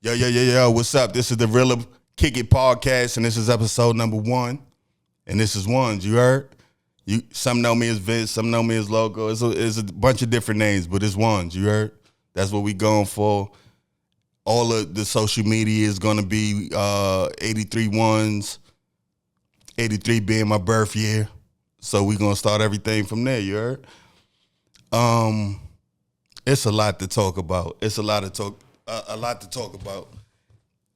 Yo, what's up? This is the Real Kick It podcast, and this is episode number 1. And this is Ones, you heard? Some know me as Vince, some know me as Loco. It's a bunch of different names, but it's Ones, you heard? That's what we going for. All of the social media is going to be 83 Ones, 83 being my birth year. So we going to start everything from there, you heard? It's a lot to talk about. It's a lot to talk about.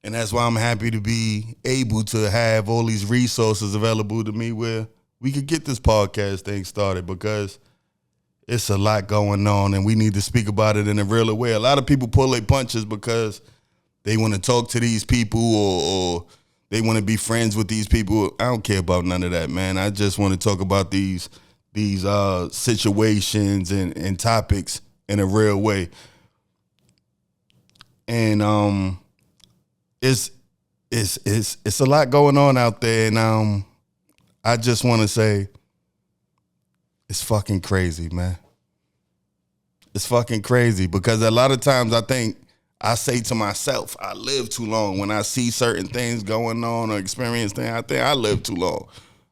And that's why I'm happy to be able to have all these resources available to me where we could get this podcast thing started, because it's a lot going on and we need to speak about it in a real way. A lot of people pull their punches because they want to talk to these people or they want to be friends with these people. I don't care about none of that, man. I just want to talk about these situations and topics in a real way. And it's a lot going on out there, and I just want to say it's fucking crazy, man. It's fucking crazy, because a lot of times I think I say to myself, I live too long. When I see certain things going on or experience things, I think I live too long.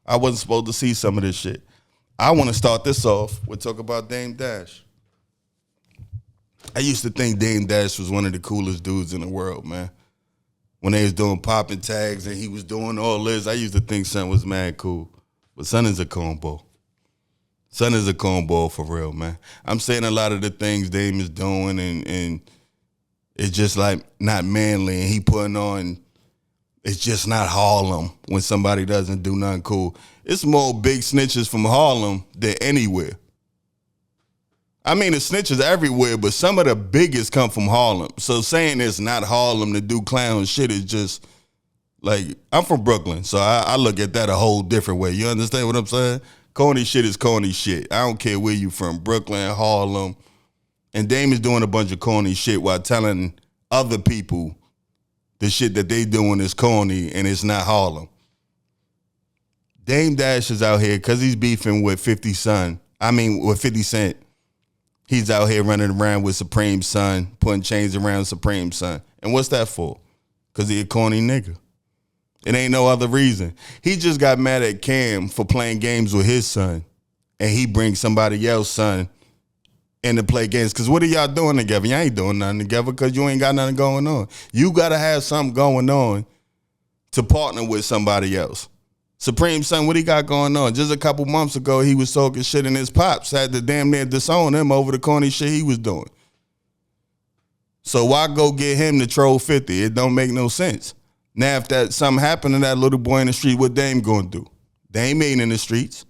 I wasn't supposed to see some of this shit. I want to start this off with talk about Dame Dash. I used to think Dame Dash was one of the coolest dudes in the world, man. When they was doing popping tags and he was doing all this, I used to think son was mad cool. But son is a cornball. Son is a cornball for real, man. I'm saying a lot of the things Dame is doing and it's just like not manly, and he putting on, it's just not Harlem when somebody doesn't do nothing cool. It's more big snitches from Harlem than anywhere. I mean, the snitches everywhere, but some of the biggest come from Harlem. So saying it's not Harlem to do clown shit is just, like, I'm from Brooklyn, so I look at that a whole different way. You understand what I'm saying? Corny shit is corny shit. I don't care where you from, Brooklyn, Harlem. And Dame is doing a bunch of corny shit while telling other people the shit that they doing is corny and it's not Harlem. Dame Dash is out here because he's beefing with 50 Cent. He's out here running around with Supreme Son, putting chains around Supreme Son. And what's that for? Because he a corny nigga. It ain't no other reason. He just got mad at Cam for playing games with his son. And he brings somebody else's son in to play games. Because what are y'all doing together? Y'all ain't doing nothing together because you ain't got nothing going on. You got to have something going on to partner with somebody else. Supreme Son, what he got going on? Just a couple months ago, he was talking shit and his pops had to damn near disown him over the corny shit he was doing. So why go get him to troll 50? It don't make no sense. Now, if that something happened to that little boy in the street, what Dame gonna do? Dame ain't in the streets.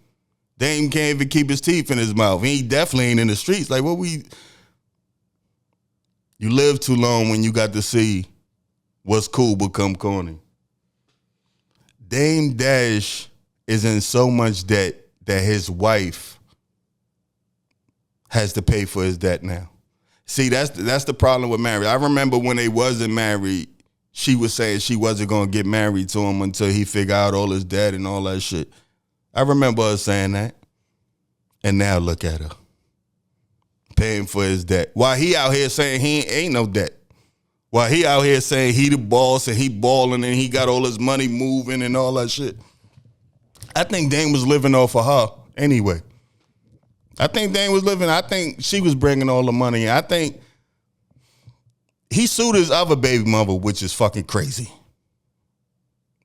Dame can't even keep his teeth in his mouth. He definitely ain't in the streets. Like, you live too long when you got to see what's cool become corny. Dame Dash is in so much debt that his wife has to pay for his debt now. See, that's the problem with marriage. I remember when they wasn't married, she was saying she wasn't going to get married to him until he figured out all his debt and all that shit. I remember her saying that. And now look at her. Paying for his debt. While he out here saying he ain't no debt. While he out here saying he the boss and he balling and he got all his money moving and all that shit. I think Dame was living off of her anyway. I think she was bringing all the money. I think he sued his other baby mother, which is fucking crazy.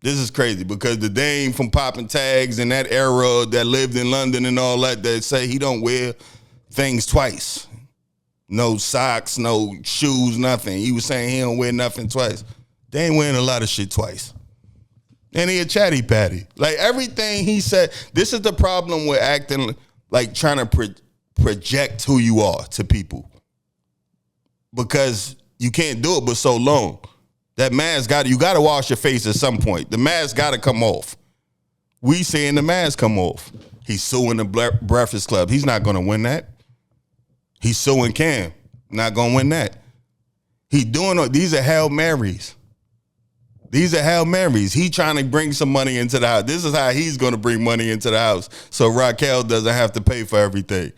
This is crazy because the Dame from popping tags in that era that lived in London and all that say he don't wear things twice. No socks, no shoes, nothing. He was saying he don't wear nothing twice. They ain't wearing a lot of shit twice. And he a chatty patty. Like everything he said, this is the problem with acting, like trying to project who you are to people. Because you can't do it but so long. That mask you got to wash your face at some point. The mask got to come off. We seeing the mask come off. He's suing the Breakfast Club. He's not going to win that. He's suing Cam. Not going to win that. He's doing, these are Hail Marys. These are Hail Marys. He trying to bring some money into the house. This is how he's going to bring money into the house so Raquel doesn't have to pay for everything.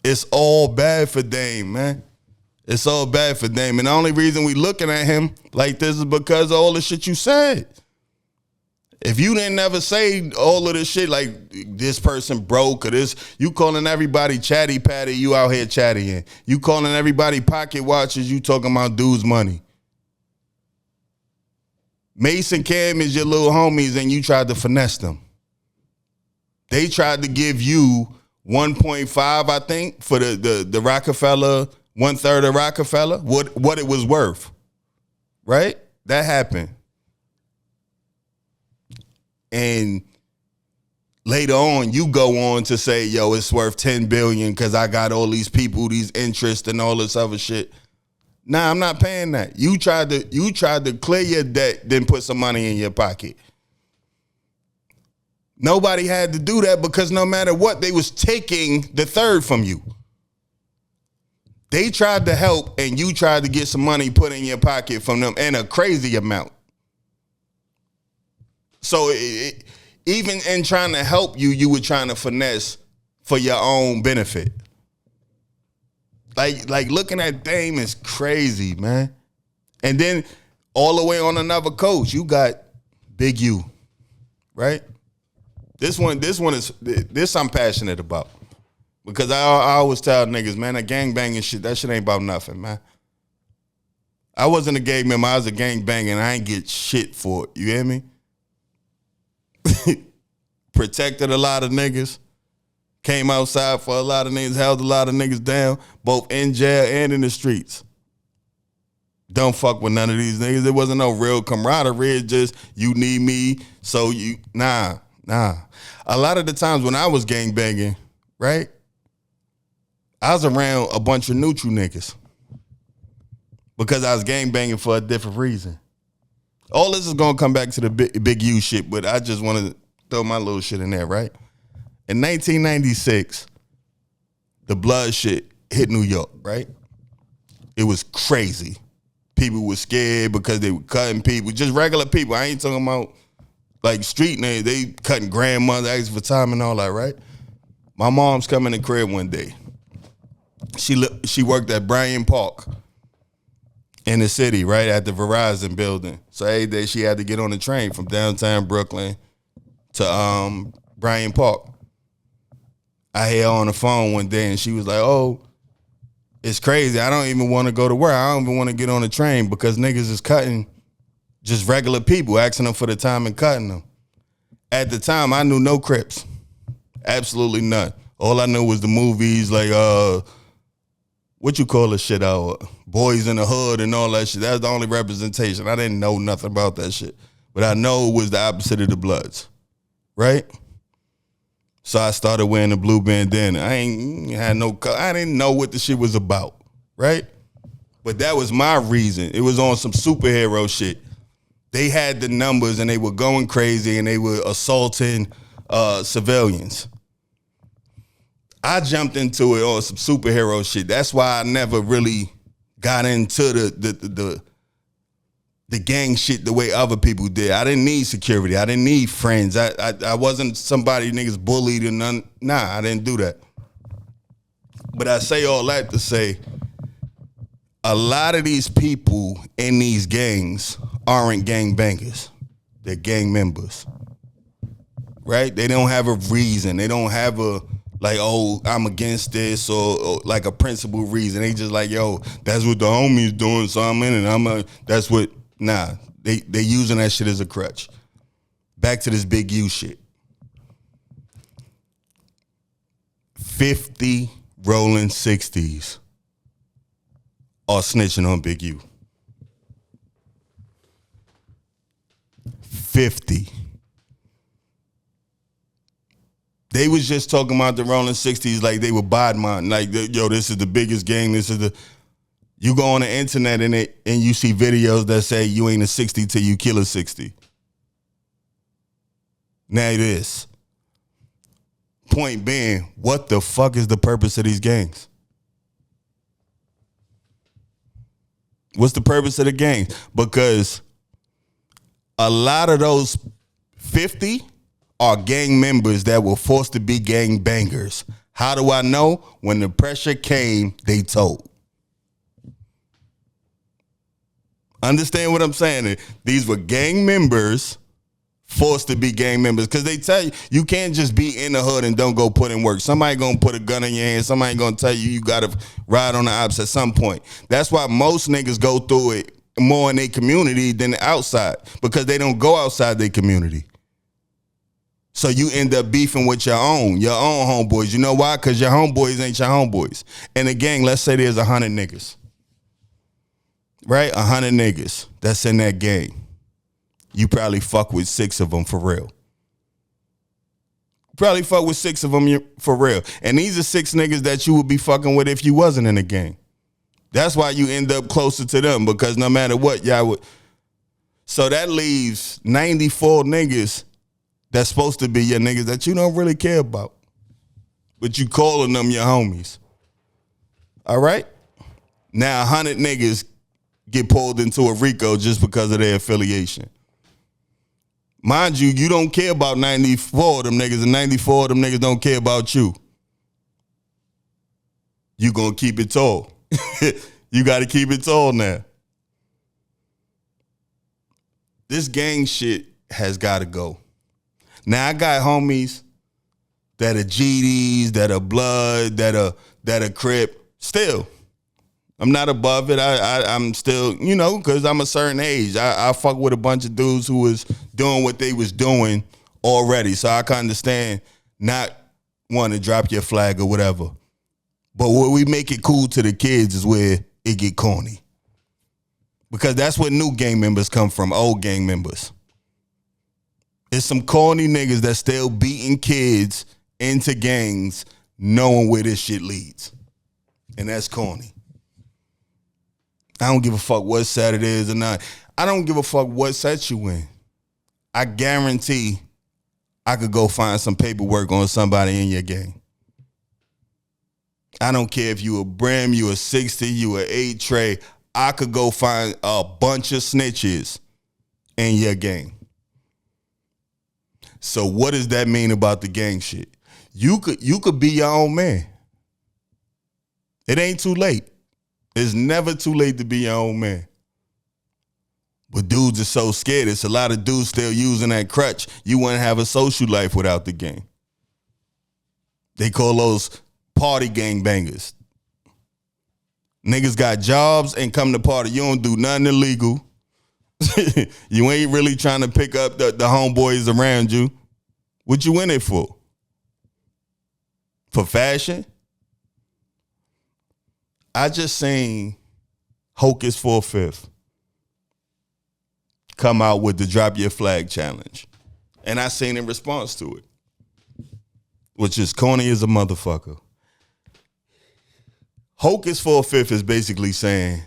It's all bad for Dame, man. It's all bad for Dame. And the only reason we looking at him like this is because of all the shit you said. If you didn't ever say all of this shit, like this person broke or this, you calling everybody chatty patty, you out here chatting. You calling everybody pocket watchers, you talking about dudes' money. Mason Cam is your little homies and you tried to finesse them. They tried to give you 1.5, I think, for the Rockefeller, 1/3 of Rockefeller, what it was worth. Right? That happened. And later on, you go on to say, yo, it's worth $10 billion because I got all these people, these interests and all this other shit. Nah, I'm not paying that. You tried to clear your debt, then put some money in your pocket. Nobody had to do that because no matter what, they was taking the third from you. They tried to help and you tried to get some money put in your pocket from them and a crazy amount. So even in trying to help you, you were trying to finesse for your own benefit. Like looking at Dame is crazy, man. And then all the way on another coach, you got Big U, right? This I'm passionate about. Because I always tell niggas, man, that gangbanging shit, that shit ain't about nothing, man. I wasn't a gang member, I was a gangbanger, and I ain't get shit for it. You hear me? Protected a lot of niggas. Came outside for a lot of niggas, held a lot of niggas down, both in jail and in the streets. Don't fuck with none of these niggas. There wasn't no real camaraderie. It's just, you need me, so you, nah. A lot of the times when I was gangbanging, right, I was around a bunch of neutral niggas because I was gangbanging for a different reason. All this is going to come back to the big U shit, but I just want to throw my little shit in there, right? In 1996, the blood shit hit New York, right? It was crazy. People were scared because they were cutting people, just regular people. I ain't talking about like street names. They cutting grandmother, asking for time and all that, right? My mom's coming to the crib one day. She worked at Bryant Park in the city, right, at the Verizon building. So every day she had to get on the train from downtown Brooklyn to Bryant Park. I had her on the phone one day and she was like, oh, it's crazy. I don't even want to go to work. I don't even want to get on the train because niggas is cutting just regular people, asking them for the time and cutting them. At the time, I knew no Crips. Absolutely none. All I knew was the movies like, what you call this shit out? Boys in the Hood and all that shit. That's the only representation. I didn't know nothing about that shit. But I know it was the opposite of the Bloods, right? So I started wearing the blue bandana. I didn't know what the shit was about, right? But that was my reason. It was on some superhero shit. They had the numbers and they were going crazy and they were assaulting civilians. I jumped into it on some superhero shit. That's why I never really got into the gang shit the way other people did. I didn't need security. I didn't need friends. I wasn't somebody niggas bullied and none. Nah, I didn't do that. But I say all that to say a lot of these people in these gangs aren't gang bangers. They're gang members. Right? They don't have a reason. They don't have a like, oh, I'm against this or like a principled reason. They just like, yo, that's what the homies doing, so I'm in it. That's what, nah. They using that shit as a crutch. Back to this Big U shit. 50 rolling 60s are snitching on Big U. 50. They was just talking about the rolling 60s like they were Bodman. Like, yo, this is the biggest gang. You go on the internet and you see videos that say you ain't a 60 till you kill a 60. Now it is. Point being, what the fuck is the purpose of these gangs? What's the purpose of the gangs? Because a lot of those 50 are gang members that were forced to be gang bangers. How do I know? When the pressure came, they told. Understand what I'm saying? These were gang members forced to be gang members because they tell you you can't just be in the hood and don't go put in work. Somebody gonna put a gun in your hand. Somebody gonna tell you gotta ride on the ops at some point. That's why most niggas go through it more in their community than outside because they don't go outside their community. So you end up beefing with your own homeboys. You know why? Because your homeboys ain't your homeboys. In a gang, let's say there's 100 niggas. Right? 100 niggas that's in that gang. You probably fuck with 6 of them for real. Probably fuck with 6 of them for real. And these are 6 niggas that you would be fucking with if you wasn't in the gang. That's why you end up closer to them because no matter what, y'all would. So that leaves 94 niggas that's supposed to be your niggas that you don't really care about. But you calling them your homies. All right? Now 100 niggas get pulled into a RICO just because of their affiliation. Mind you, you don't care about 94 of them niggas, and 94 of them niggas don't care about you. You gonna keep it tall. You gotta keep it tall now. This gang shit has gotta go. Now I got homies that are GDs, that are blood, that are Crip. Still, I'm not above it. I'm still, because I'm a certain age. I fuck with a bunch of dudes who was doing what they was doing already. So I can understand not wanting to drop your flag or whatever. But where we make it cool to the kids is where it get corny. Because that's where new gang members come from, old gang members. It's some corny niggas that still beating kids into gangs knowing where this shit leads. And that's corny. I don't give a fuck what set it is or not. I don't give a fuck what set you in. I guarantee I could go find some paperwork on somebody in your gang. I don't care if you a Brim, you a 60, you a 8 Trey. I could go find a bunch of snitches in your gang. So what does that mean about the gang shit? You could be your own man. It ain't too late. It's never too late to be your own man. But dudes are so scared. It's a lot of dudes still using that crutch. You wouldn't have a social life without the gang. They call those party gang bangers. Niggas got jobs and come to party. You don't do nothing illegal. You ain't really trying to pick up the homeboys around you. What you in it for? For fashion? I just seen Hocus for a Fifth come out with the Drop Your Flag challenge. And I seen in response to it, which is corny as a motherfucker. Hocus for a Fifth is basically saying,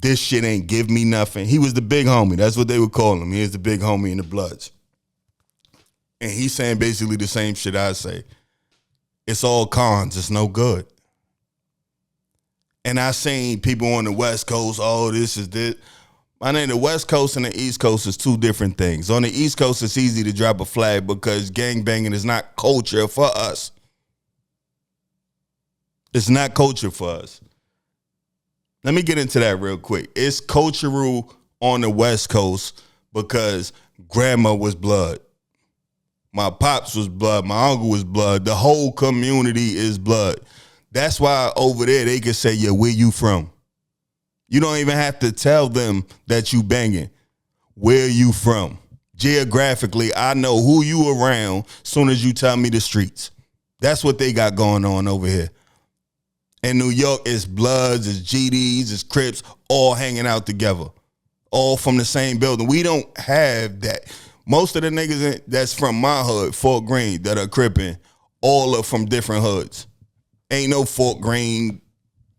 this shit ain't give me nothing. He was the big homie. That's what they would call him. He is the big homie in the Bloods. And he's saying basically the same shit I say. It's all cons. It's no good. And I seen people on the West Coast, oh, this is this. My name, the West Coast and the East Coast is two different things. On the East Coast, it's easy to drop a flag because gangbanging is not culture for us. It's not culture for us. Let me get into that real quick. It's cultural on the West Coast because grandma was blood. My pops was blood. My uncle was blood. The whole community is blood. That's why over there they can say, yeah, where you from? You don't even have to tell them that you banging. Where you from? Geographically, I know who you around soon as you tell me the streets. That's what they got going on over here. In New York, it's Bloods, it's GDs, it's Crips, all hanging out together. All from the same building. We don't have that. Most of the niggas that's from my hood, Fort Greene, that are Crippin', all are from different hoods. Ain't no Fort Greene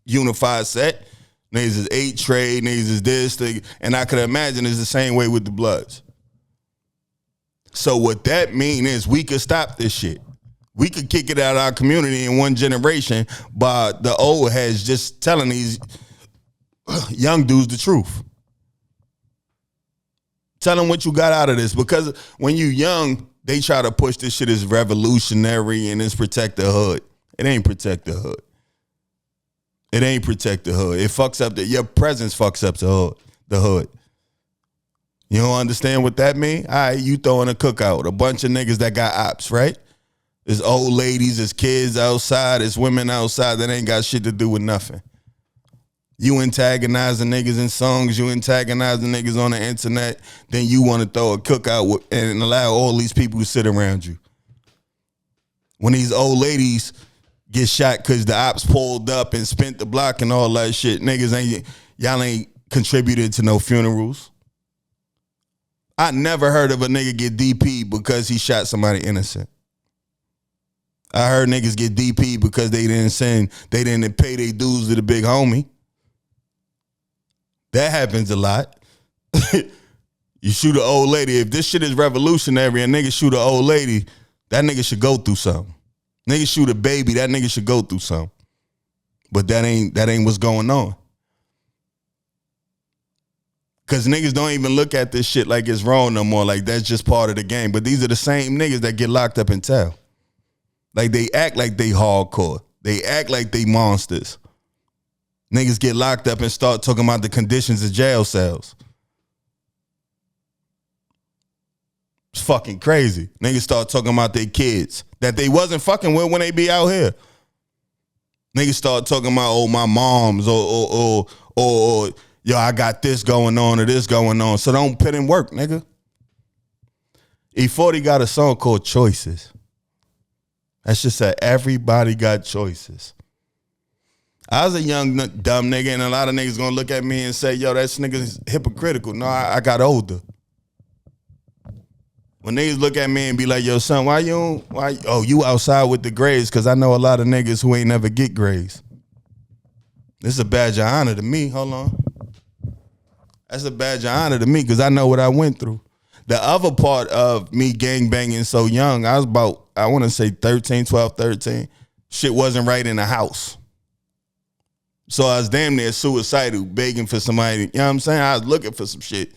unified set. Niggas is 8 Trey, niggas is this thing. And I could imagine it's the same way with the Bloods. So what that mean is we could stop this shit. We could kick it out of our community in one generation by the old heads just telling these young dudes the truth. Tell them what you got out of this. Because when you young, they try to push this shit as revolutionary and it's protect the hood. It ain't protect the hood. It ain't protect the hood. It fucks up your presence fucks up the hood. You don't understand what that mean? All right, you throwing a cookout. A bunch of niggas that got ops, right? There's old ladies, there's kids outside, there's women outside that ain't got shit to do with nothing. You antagonizing niggas in songs, you antagonizing niggas on the internet, then you want to throw a cookout and allow all these people to sit around you. When these old ladies get shot because the ops pulled up and spent the block and all that shit, y'all ain't contributed to no funerals. I never heard of a nigga get DP because he shot somebody innocent. I heard niggas get DP because they didn't pay their dues to the big homie. That happens a lot. You shoot an old lady. If this shit is revolutionary, a nigga shoot an old lady, that nigga should go through something. Nigga shoot a baby, that nigga should go through something. But that ain't what's going on. Cause niggas don't even look at this shit like it's wrong no more. Like that's just part of the game. But these are the same niggas that get locked up in town. Like they act like they hardcore. They act like they monsters. Niggas get locked up and start talking about the conditions of jail cells. It's fucking crazy. Niggas start talking about their kids that they wasn't fucking with when they be out here. Niggas start talking about, oh, my moms or yo, I got this going on or this going on. So don't put in work, nigga. E40 got a song called Choices. That's just that everybody got choices. I was a young dumb nigga, and a lot of niggas gonna look at me and say, yo, that nigga's hypocritical. No, I got older. When niggas look at me and be like, yo, son, you outside with the grades? Because I know a lot of niggas who ain't never get grades. This is a badge of honor to me. Hold on. That's a badge of honor to me because I know what I went through. The other part of me gangbanging so young, I was about, I want to say 12, 13. Shit wasn't right in the house. So I was damn near suicidal, begging for somebody. You know what I'm saying? I was looking for some shit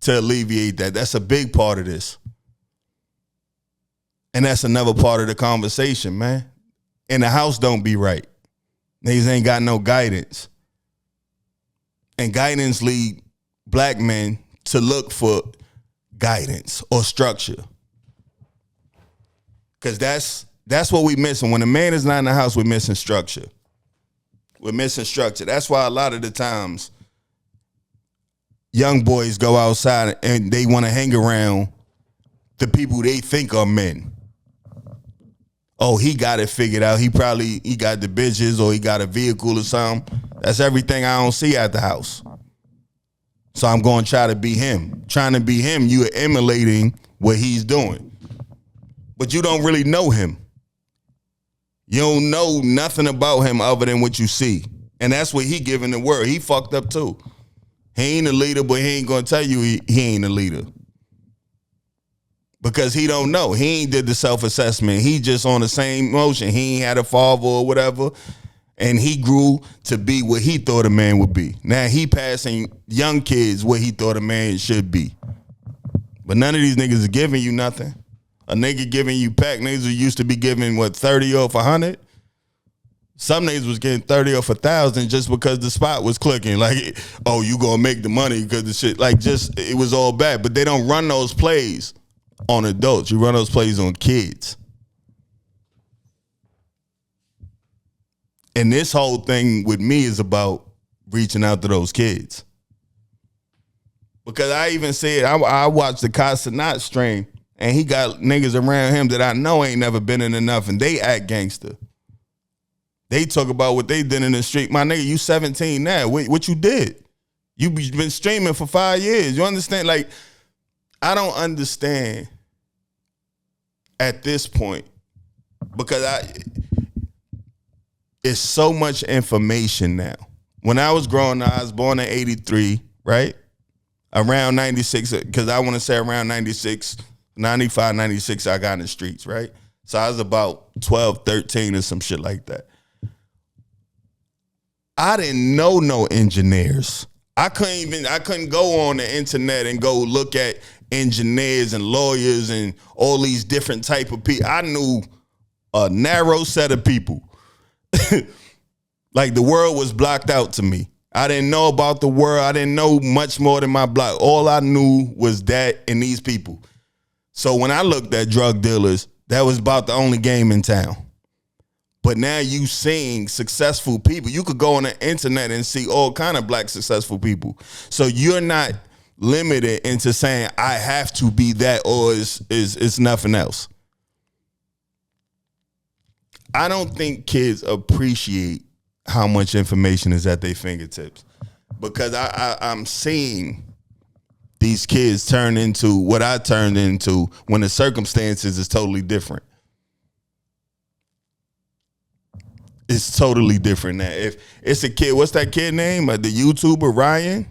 to alleviate that. That's a big part of this. And that's another part of the conversation, man. And the house don't be right. Niggas ain't got no guidance. And guidance lead black men to look for guidance or structure. Because that's what we missing. When a man is not in the house, we're missing structure. We're missing structure. That's why a lot of the times young boys go outside and they want to hang around the people they think are men. Oh, he got it figured out. He got the bitches or he got a vehicle or something. That's everything I don't see at the house. So I'm going to try to be him. Trying to be him, you're emulating what he's doing. But you don't really know him. You don't know nothing about him other than what you see. And that's what he giving the word. He fucked up too. He ain't a leader, but he ain't going to tell you he ain't a leader. Because he don't know. He ain't did the self-assessment. He just on the same motion. He ain't had a father or whatever. And he grew to be what he thought a man would be. Now he passing young kids what he thought a man should be. But none of these niggas is giving you nothing. A nigga giving you pack. Niggas who used to be giving, 30 off 100? Some niggas was getting 30 off 1,000 just because the spot was clicking. Like, oh, you gonna make the money because the shit. Like, just, it was all bad. But they don't run those plays on adults. You run those plays on kids. And this whole thing with me is about reaching out to those kids. Because I even said, I watched the Casanat stream, and he got niggas around him that I know ain't never been in enough, and they act gangster. They talk about what they did in the street. My nigga, you 17 now. What you did? You been streaming for 5 years. You understand? Like, I don't understand at this point because it's so much information now. When I was growing up, I was born in 83, right? Around 96, because I want to say around 96, 95, 96, I got in the streets, right? So I was about 12, 13 or some shit like that. I didn't know no engineers. I couldn't go on the internet and go look at engineers and lawyers and all these different type of people. I knew a narrow set of people. Like the world was blocked out to me. I didn't know about the world. I didn't know much more than my block. All I knew was that and these people. So when I looked at drug dealers, that was about the only game in town. But now you seeing successful people. You could go on the internet and see all kind of black successful people. So you're not limited into saying I have to be that or it's nothing else. I don't think kids appreciate how much information is at their fingertips, because I'm seeing these kids turn into what I turned into when the circumstances is totally different. It's totally different now. If it's a kid, what's that kid name? The YouTuber Ryan?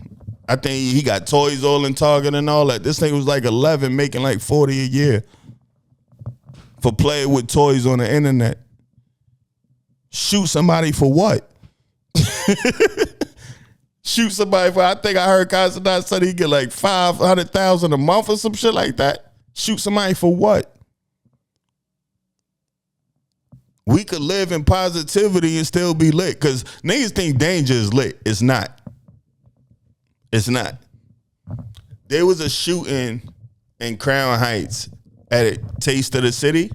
I think he got toys all in Target and all that. This thing was like 11, making like 40 a year for playing with toys on the internet. Shoot somebody for what? Shoot somebody for, I think I heard Constantine said he get like $500,000 a month or some shit like that. Shoot somebody for what? We could live in positivity and still be lit, because niggas think danger is lit. It's not. It's not. There was a shooting in Crown Heights at a Taste of the City.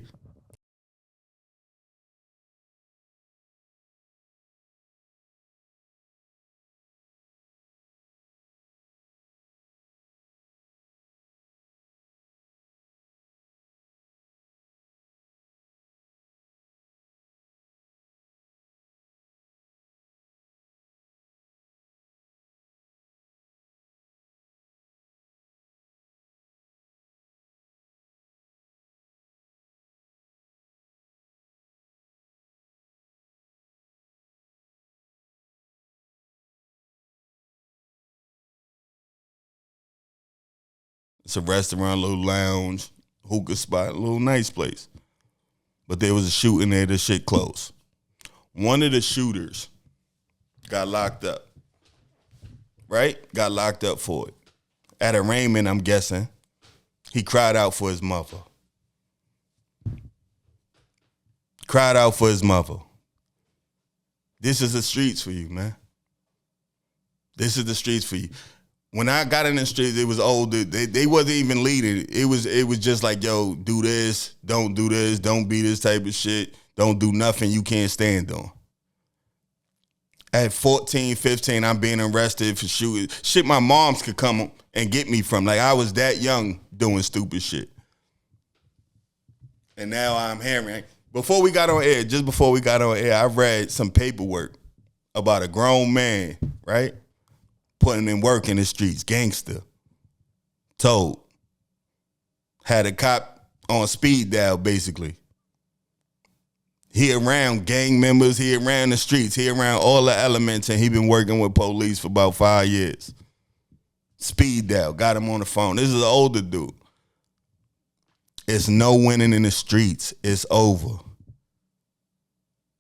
It's a restaurant, little lounge, hookah spot, a little nice place. But there was a shooting there, the shit closed. One of the shooters got locked up, right? Got locked up for it. At arraignment, I'm guessing, he cried out for his mother. Cried out for his mother. This is the streets for you, man. This is the streets for you. When I got in the streets, it was older. They wasn't even leading. It was just like, yo, do this, don't be this type of shit. Don't do nothing you can't stand on. At 14, 15, I'm being arrested for shooting. Shit my moms could come and get me from. Like, I was that young doing stupid shit. And now I'm hearing, before we got on air, I read some paperwork about a grown man, right? Putting in work in the streets, gangster. Told. Had a cop on speed dial, basically. He around gang members, he around the streets, he around all the elements, and he been working with police for about 5 years. Speed dial, got him on the phone. This is an older dude. It's no winning in the streets. It's over.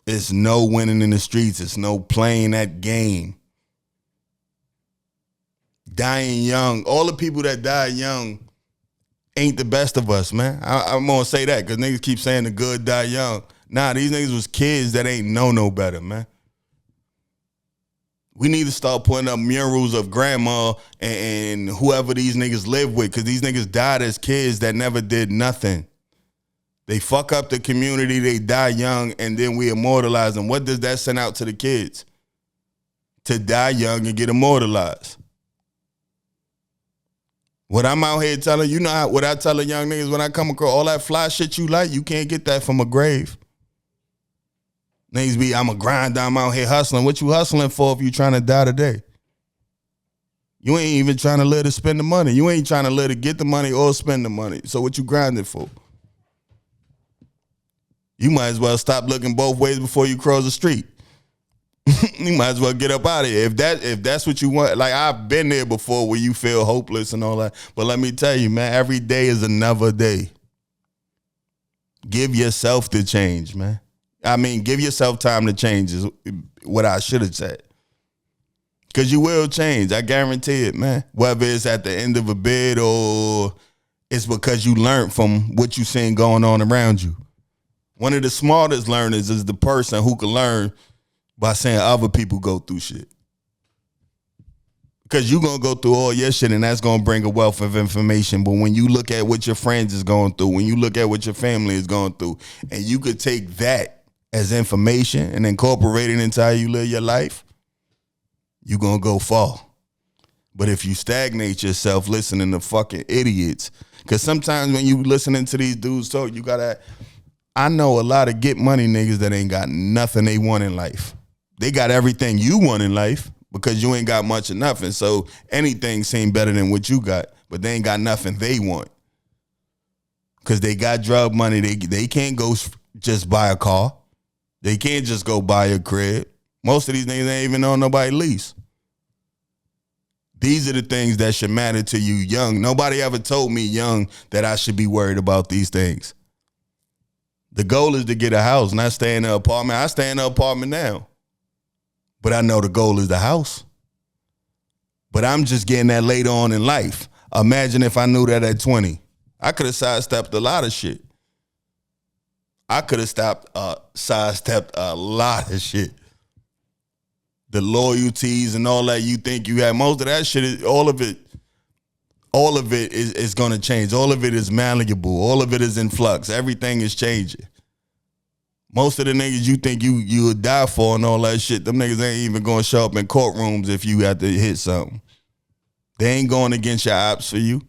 It's no winning in the streets. It's no playing that game. Dying young. All the people that die young ain't the best of us, man. I'm going to say that because niggas keep saying the good die young. Nah, these niggas was kids that ain't know no better, man. We need to start putting up murals of grandma and whoever these niggas live with, because these niggas died as kids that never did nothing. They fuck up the community, they die young, and then we immortalize them. What does that send out to the kids? To die young and get immortalized. What I'm out here telling, you know what I tell the young niggas when I come across all that fly shit you like, you can't get that from a grave. Niggas be, I'm a grinder, I'm out here hustling. What you hustling for if you trying to die today? You ain't even trying to live to spend the money. You ain't trying to live to get the money or spend the money. So what you grinding for? You might as well stop looking both ways before you cross the street. You might as well get up out of here. If that's what you want. Like, I've been there before where you feel hopeless and all that. But let me tell you, man, every day is another day. Give yourself the change, man. I mean, give yourself time to change is what I should have said. Because you will change. I guarantee it, man. Whether it's at the end of a bid or it's because you learned from what you seen going on around you. One of the smartest learners is the person who can learn by seeing other people go through shit. Because you're going to go through all your shit and that's going to bring a wealth of information. But when you look at what your friends is going through, when you look at what your family is going through, and you could take that as information and incorporate it into how you live your life, you're going to go far. But if you stagnate yourself listening to fucking idiots, because sometimes when you listening to these dudes talk, you got to, I know a lot of get money niggas that ain't got nothing they want in life. They got everything you want in life because you ain't got much of nothing. So anything seem better than what you got, but they ain't got nothing they want. Because they got drug money. They can't go just buy a car. They can't just go buy a crib. Most of these niggas ain't even on nobody lease. These are the things that should matter to you young. Nobody ever told me young that I should be worried about these things. The goal is to get a house, not stay in an apartment. I stay in an apartment now. But I know the goal is the house. But I'm just getting that later on in life. Imagine if I knew that at 20. I could have sidestepped a lot of shit. I could have sidestepped a lot of shit. The loyalties and all that you think you have, most of that shit, all of it is going to change. All of it is malleable. All of it is in flux. Everything is changing. Most of the niggas you think you would die for and all that shit, them niggas ain't even going to show up in courtrooms if you have to hit something. They ain't going against your ops for you.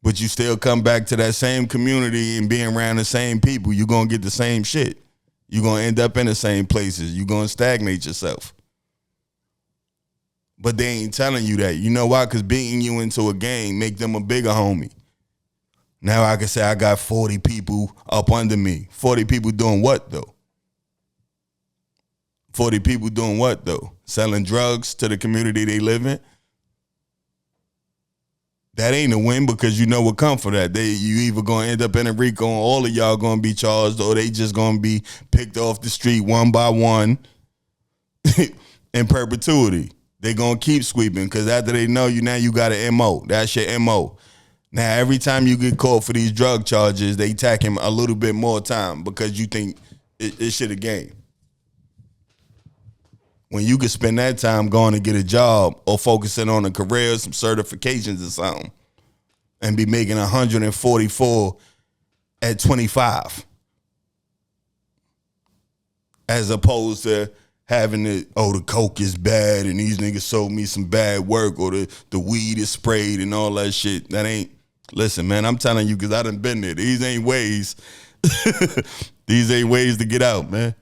But you still come back to that same community and being around the same people. You're going to get the same shit. You're going to end up in the same places. You're going to stagnate yourself. But they ain't telling you that. You know why? Because beating you into a game make them a bigger homie. Now I can say I got 40 people up under me. 40 people doing what, though? 40 people doing what, though? Selling drugs to the community they live in? That ain't a win because you know what come for that. You either going to end up in a RICO and all of y'all going to be charged or they just going to be picked off the street one by one in perpetuity. They going to keep sweeping because after they know you, now you got an MO. That's your MO. Now, every time you get caught for these drug charges, they tack him a little bit more time because you think it should a game. When you could spend that time going to get a job or focusing on a career, some certifications or something, and be making 144 at 25. As opposed to having the coke is bad and these niggas sold me some bad work or the weed is sprayed and all that shit. That ain't, listen, man, I'm telling you because I done been there. These ain't ways. These ain't ways to get out, man.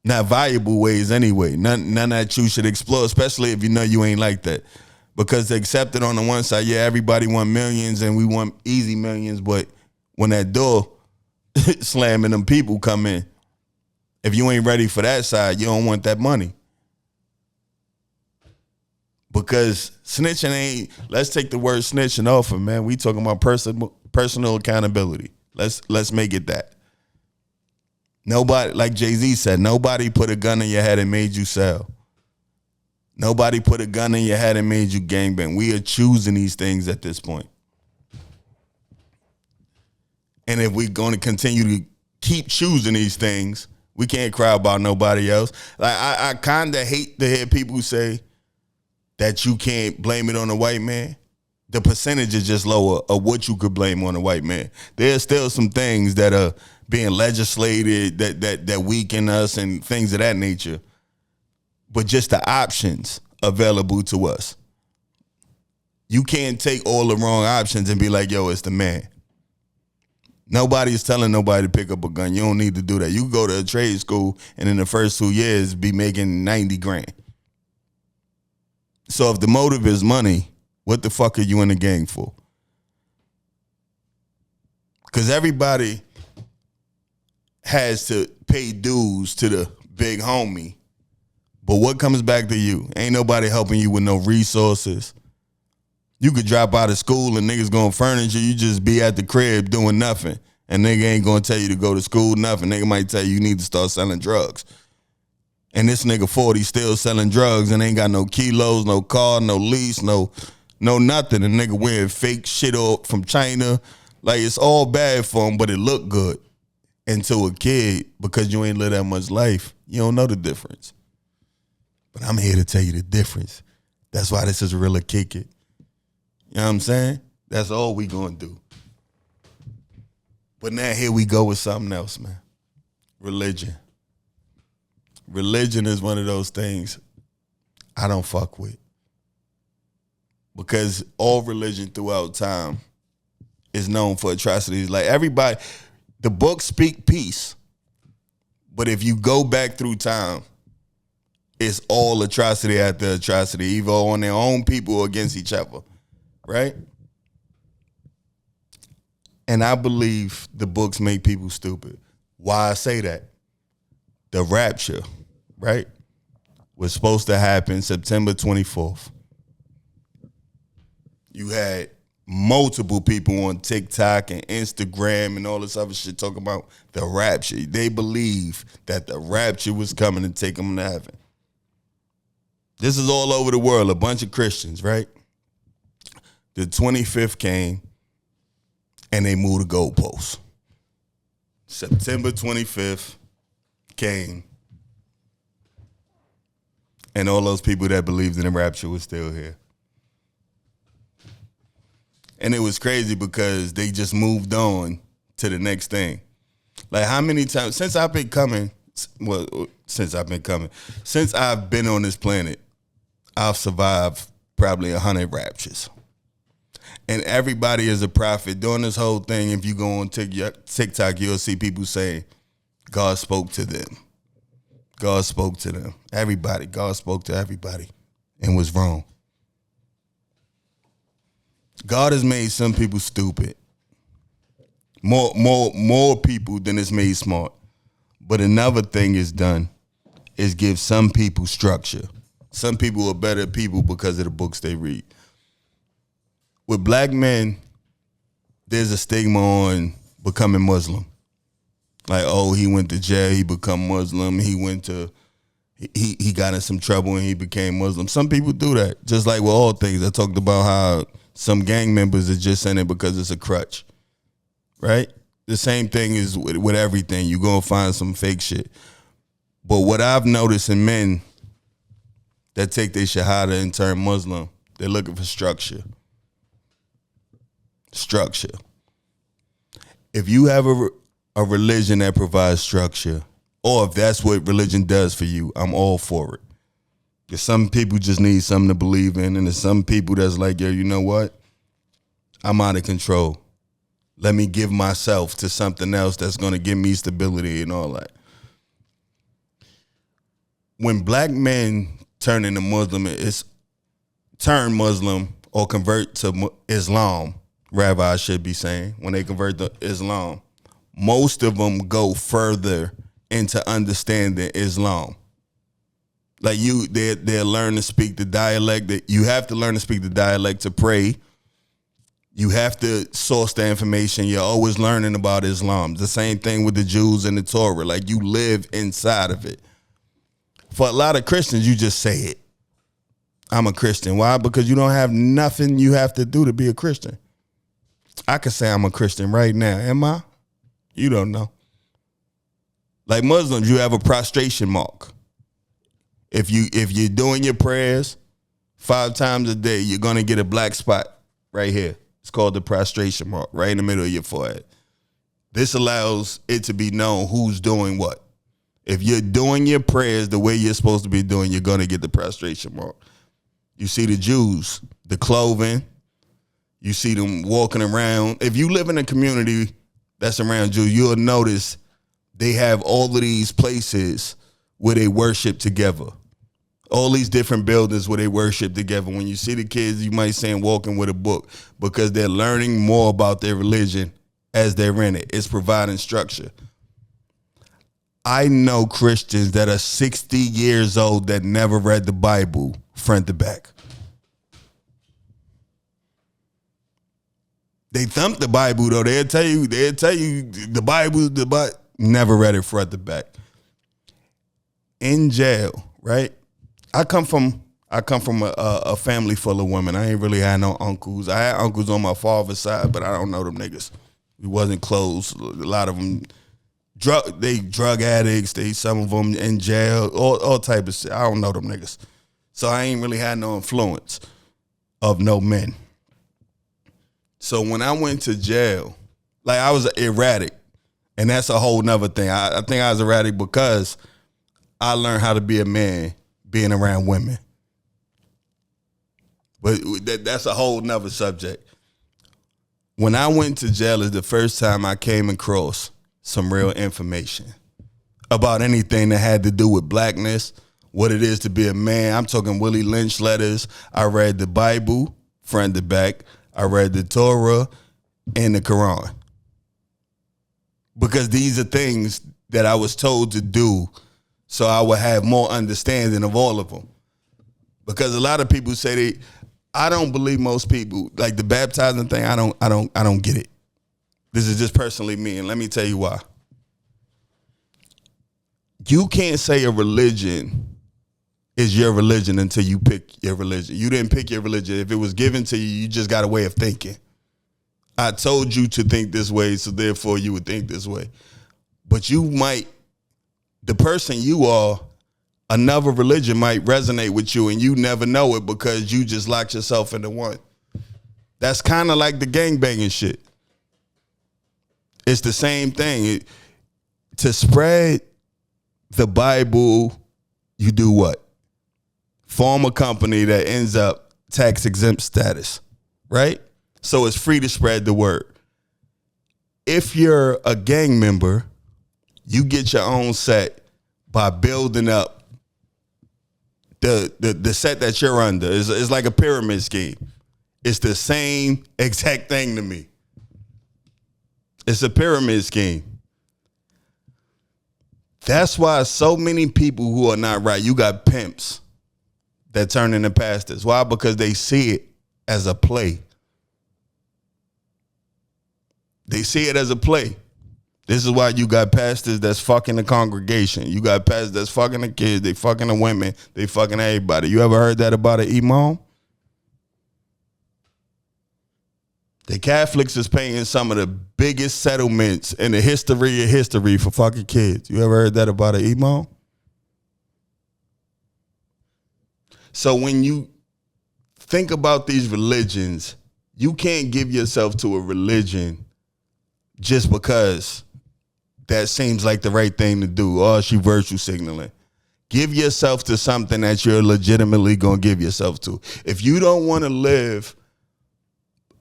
Not valuable ways anyway. None that you should explore, especially if you know you ain't like that. Because they accept it on the one side, yeah, everybody want millions and we want easy millions, but when that door slamming them people come in, if you ain't ready for that side, you don't want that money. Because snitching ain't, let's take the word snitching off of, man. We talking about personal accountability. Let's make it that. Nobody, like Jay-Z said, nobody put a gun in your head and made you sell. Nobody put a gun in your head and made you gangbang. We are choosing these things at this point. And if we're going to continue to keep choosing these things, we can't cry about nobody else. Like I kind of hate to hear people say that you can't blame it on a white man. The percentage is just lower of what you could blame on a white man. There's still some things that are being legislated that weaken us and things of that nature. But just the options available to us. You can't take all the wrong options and be like, yo, it's the man. Nobody's telling nobody to pick up a gun. You don't need to do that. You go to a trade school and in the first 2 years be making 90 grand. So if the motive is money, what the fuck are you in the gang for? Because everybody has to pay dues to the big homie. But what comes back to you? Ain't nobody helping you with no resources. You could drop out of school and niggas gonna furnish you. You just be at the crib doing nothing. And nigga ain't gonna tell you to go to school, nothing. Nigga might tell you need to start selling drugs. And this nigga 40 still selling drugs and ain't got no kilos, no car, no lease, no nothing. And nigga wearing fake shit up from China. Like it's all bad for him, but it look good. And to a kid, because you ain't live that much life, you don't know the difference. But I'm here to tell you the difference. That's why this is really kick it. You know what I'm saying? That's all we gonna do. But now here we go with something else, man. Religion. Religion is one of those things I don't fuck with. Because all religion throughout time is known for atrocities. Like everybody, the books speak peace. But if you go back through time, it's all atrocity after atrocity, either on their own people or against each other, right? And I believe the books make people stupid. Why I say that? The rapture, right, was supposed to happen September 24th. You had multiple people on TikTok and Instagram and all this other shit talking about the rapture. They believe that the rapture was coming to take them to heaven. This is all over the world, a bunch of Christians, right? The 25th came and they moved the goalposts. September 25th came and all those people that believed in the rapture were still here. And it was crazy because they just moved on to the next thing. Like how many times, since I've been on this planet, I've survived probably 100 raptures. And everybody is a prophet. During this whole thing, if you go on TikTok, you'll see people saying, God spoke to them. God spoke to them. Everybody, God spoke to everybody and was wrong. God has made some people stupid. More people than it's made smart. But another thing is done is give some people structure. Some people are better people because of the books they read. With black men, there's a stigma on becoming Muslim. Like, oh, he went to jail, he become Muslim, he got in some trouble and he became Muslim. Some people do that, just like with all things. I talked about how some gang members are just in it because it's a crutch, right? The same thing is with everything. You're going to find some fake shit. But what I've noticed in men that take their shahada and turn Muslim, they're looking for structure. Structure. If you have a religion that provides structure, or if that's what religion does for you, I'm all for it. Because some people just need something to believe in, and there's some people that's like, yo, you know what? I'm out of control. Let me give myself to something else that's going to give me stability and all that. When black men turn into Muslim, turn Muslim or convert to Islam, rather I should be saying, when they convert to Islam, most of them go further into understanding Islam. Like they'll learn to speak the dialect. That you have to learn to speak the dialect to pray. You have to source the information. You're always learning about Islam. The same thing with the Jews and the Torah. Like you live inside of it. For a lot of Christians, you just say it. I'm a Christian. Why? Because you don't have nothing you have to do to be a Christian. I could say I'm a Christian right now. Am I? You don't know. Like Muslims, you have a prostration mark. If you're doing your prayers 5 times a day, you're gonna get a black spot right here. It's called the prostration mark, right in the middle of your forehead. This allows it to be known who's doing what. If you're doing your prayers the way you're supposed to be doing, you're gonna get the prostration mark. You see the Jews, the clothing, you see them walking around. If you live in a community that's around Jews, you'll notice they have all of these places where they worship together. All these different buildings where they worship together. When you see the kids, you might see them walking with a book because they're learning more about their religion as they're in it. It's providing structure. I know Christians that are 60 years old that never read the Bible front to back. They thump the Bible though. They'll tell you the Bible, never read it front to back. In jail, right? I come from a family full of women. I ain't really had no uncles. I had uncles on my father's side, but I don't know them niggas. We wasn't close. A lot of them drug addicts. Some of them in jail. All type of shit. I don't know them niggas. So I ain't really had no influence of no men. So when I went to jail, like I was erratic. And that's a whole nother thing. I think I was erratic because I learned how to be a man being around women. But that's a whole nother subject. When I went to jail is the first time I came across some real information about anything that had to do with blackness, what it is to be a man. I'm talking Willie Lynch letters. I read the Bible, front to back. I read the Torah and the Quran. Because these are things that I was told to do so I would have more understanding of all of them. Because a lot of people say I don't believe most people, like the baptizing thing, I don't get it. This is just personally me, and let me tell you why. You can't say a religion is your religion until you pick your religion. You didn't pick your religion. If it was given to you, you just got a way of thinking. I told you to think this way, so therefore you would think this way. But the person you are, another religion might resonate with you and you never know it because you just locked yourself into one. That's kind of like the gangbanging shit. It's the same thing. To spread the Bible, you do what? Form a company that ends up tax exempt status, right? So it's free to spread the word. If you're a gang member, you get your own set by building up the set that you're under. It's like a pyramid scheme. It's the same exact thing to me. It's a pyramid scheme. That's why so many people who are not right, you got pimps that turn into pastors. Why? Because they see it as a play. They see it as a play. This is why you got pastors that's fucking the congregation. You got pastors that's fucking the kids. They fucking the women. They fucking everybody. You ever heard that about an imam? The Catholics is paying some of the biggest settlements in the history of history for fucking kids. You ever heard that about an imam? So when you think about these religions, you can't give yourself to a religion just because that seems like the right thing to do. Or she virtue signaling. Give yourself to something that you're legitimately going to give yourself to. If you don't want to live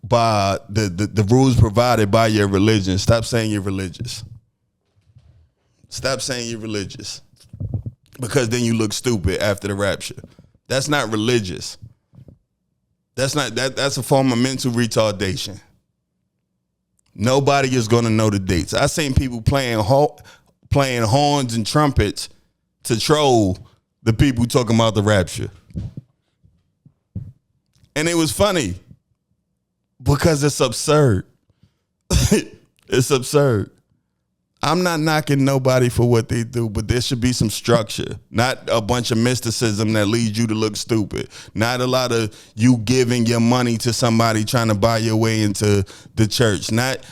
by the rules provided by your religion, stop saying you're religious. Stop saying you're religious. Because then you look stupid after the rapture. That's not religious. That's a form of mental retardation. Nobody is going to know the dates. I seen people playing horns and trumpets to troll the people talking about the rapture. And it was funny because it's absurd. It's absurd. I'm not knocking nobody for what they do, but there should be some structure, not a bunch of mysticism that leads you to look stupid, not a lot of you giving your money to somebody trying to buy your way into the church, not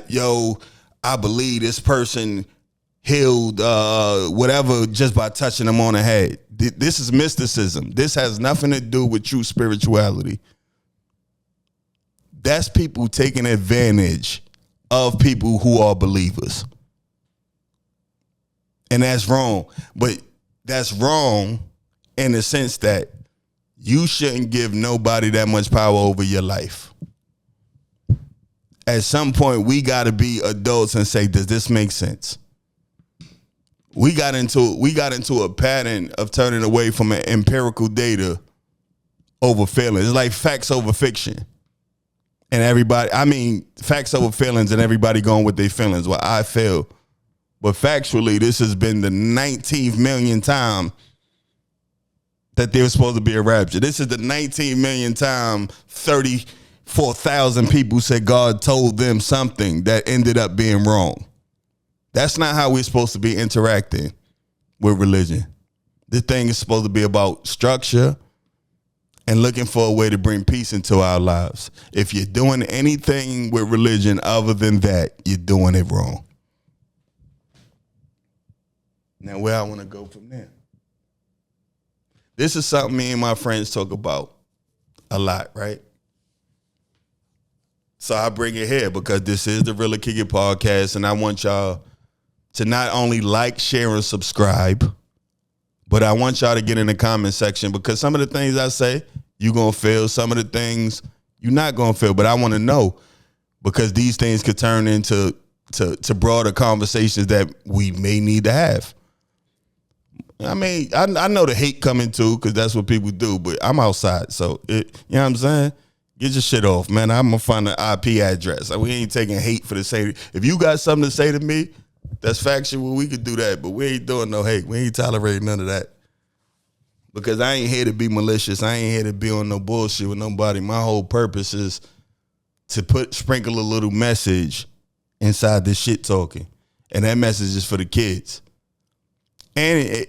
yo, I believe this person healed whatever just by touching them on the head. This is mysticism. This has nothing to do with true spirituality. That's people taking advantage of people who are believers. And that's wrong. But that's wrong in the sense that you shouldn't give nobody that much power over your life. At some point, we got to be adults and say, does this make sense? We got into a pattern of turning away from an empirical data over feelings. It's like facts over fiction. And facts over feelings and everybody going with their feelings. Well, I feel. But factually, this has been the 19th million time that there was supposed to be a rapture. This is the 19 million time 34,000 people said God told them something that ended up being wrong. That's not how we're supposed to be interacting with religion. This thing is supposed to be about structure and looking for a way to bring peace into our lives. If you're doing anything with religion other than that, you're doing it wrong. Now, where I want to go from there. This is something me and my friends talk about a lot, right? So I bring it here because this is the Realer Kick It podcast, and I want y'all to not only like, share, and subscribe, but I want y'all to get in the comment section because some of the things I say, you're going to feel. Some of the things you're not going to feel, but I want to know because these things could turn into to broader conversations that we may need to have. I mean, I know the hate coming too because that's what people do, but I'm outside. So, you know what I'm saying? Get your shit off, man. I'm going to find an IP address. We ain't taking hate for the sake. If you got something to say to me, that's factual. We could do that, but we ain't doing no hate. We ain't tolerating none of that. Because I ain't here to be malicious. I ain't here to be on no bullshit with nobody. My whole purpose is to sprinkle a little message inside this shit talking. And that message is for the kids. And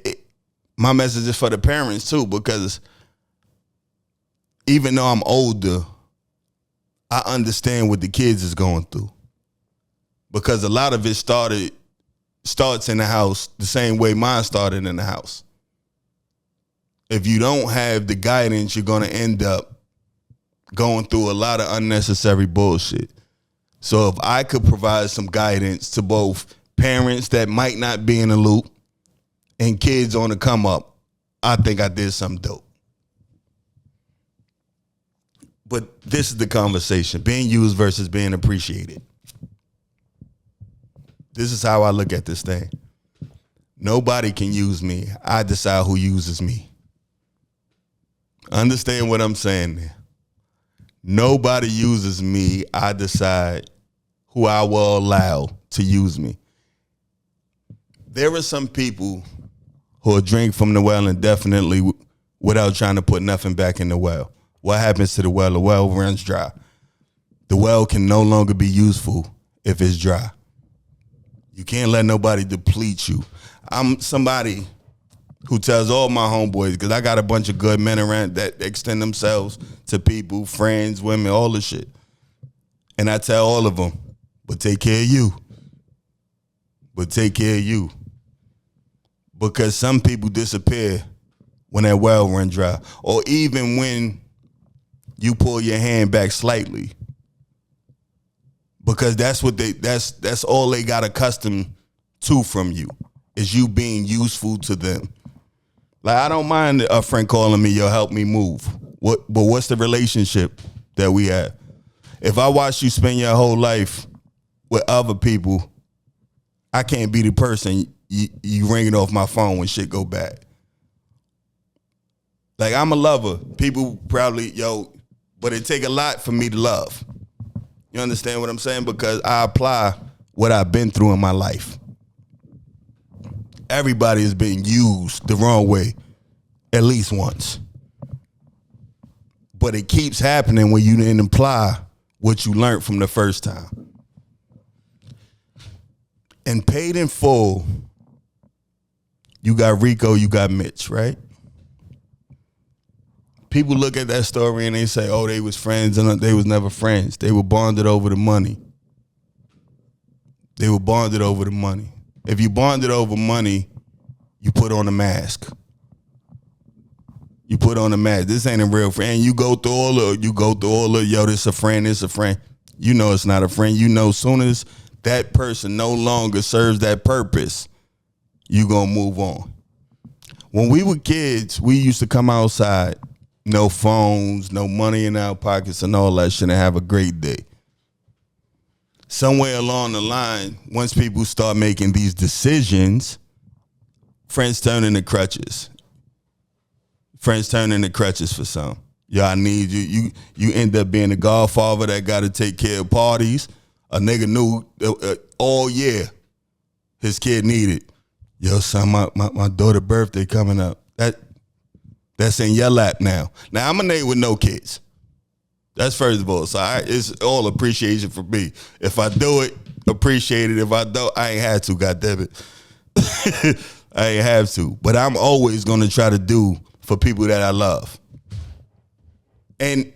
my message is for the parents too, because even though I'm older, I understand what the kids is going through. Because a lot of it starts in the house the same way mine started in the house. If you don't have the guidance, you're going to end up going through a lot of unnecessary bullshit. So if I could provide some guidance to both parents that might not be in the loop and kids on the come up, I think I did something dope. But this is the conversation, being used versus being appreciated. This is how I look at this thing. Nobody can use me. I decide who uses me. Understand what I'm saying there. Nobody uses me. I decide who I will allow to use me. There are some people who will drink from the well indefinitely without trying to put nothing back in the well. What happens to the well? The well runs dry. The well can no longer be useful if it's dry. You can't let nobody deplete you. I'm somebody who tells all my homeboys, because I got a bunch of good men around that extend themselves to people, friends, women, all the shit. And I tell all of them, but take care of you. But take care of you. Because some people disappear when that well runs dry. Or even when you pull your hand back slightly. Because that's what that's all they got accustomed to from you, is you being useful to them. Like, I don't mind a friend calling me, yo, help me move. But what's the relationship that we have? If I watch you spend your whole life with other people, I can't be the person you ringing off my phone when shit go bad. Like, I'm a lover. People probably, but it take a lot for me to love. You understand what I'm saying? Because I apply what I've been through in my life. Everybody is being used the wrong way at least once. But it keeps happening when you didn't apply what you learned from the first time. And Paid in Full, you got Rico, you got Mitch, right? People look at that story and they say, oh, they was friends, and they was never friends. They were bonded over the money. They were bonded over the money. If you bonded over money, you put on a mask. You put on a mask. This ain't a real friend. You go through all the, yo, this a friend, this a friend. You know it's not a friend. You know, soon as that person no longer serves that purpose, you gonna move on. When we were kids, we used to come outside, no phones, no money in our pockets and all that shit, and have a great day. Somewhere along the line, once people start making these decisions, friends turn into crutches. Friends turn into crutches for some. Yo, I need you. You end up being the godfather that got to take care of parties. A nigga knew all year his kid needed. Yo, son, my daughter's birthday coming up. That's in your lap now. Now, I'm a nigga with no kids. That's first of all. So it's all appreciation for me. If I do it, appreciate it. If I don't, I ain't had to, goddammit. I ain't have to. But I'm always going to try to do for people that I love. And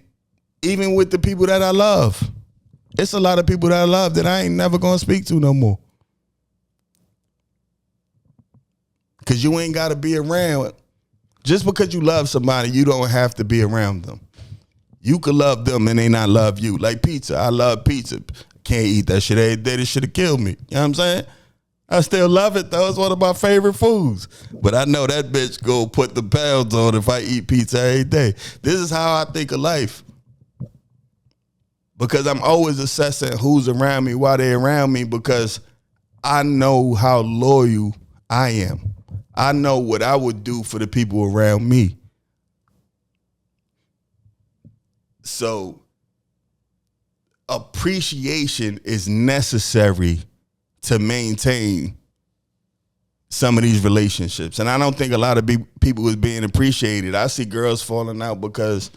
even with the people that I love, it's a lot of people that I love that I ain't never going to speak to no more. Because you ain't got to be around Just because you love somebody, you don't have to be around them. You could love them and they not love you. Like pizza. I love pizza. Can't eat that shit every day. This should have killed me. You know what I'm saying? I still love it though. It's one of my favorite foods. But I know that bitch go put the pounds on if I eat pizza every day. This is how I think of life. Because I'm always assessing who's around me, why they're around me, because I know how loyal I am. I know what I would do for the people around me. So appreciation is necessary to maintain some of these relationships. And I don't think a lot of people is being appreciated. I see girls falling out because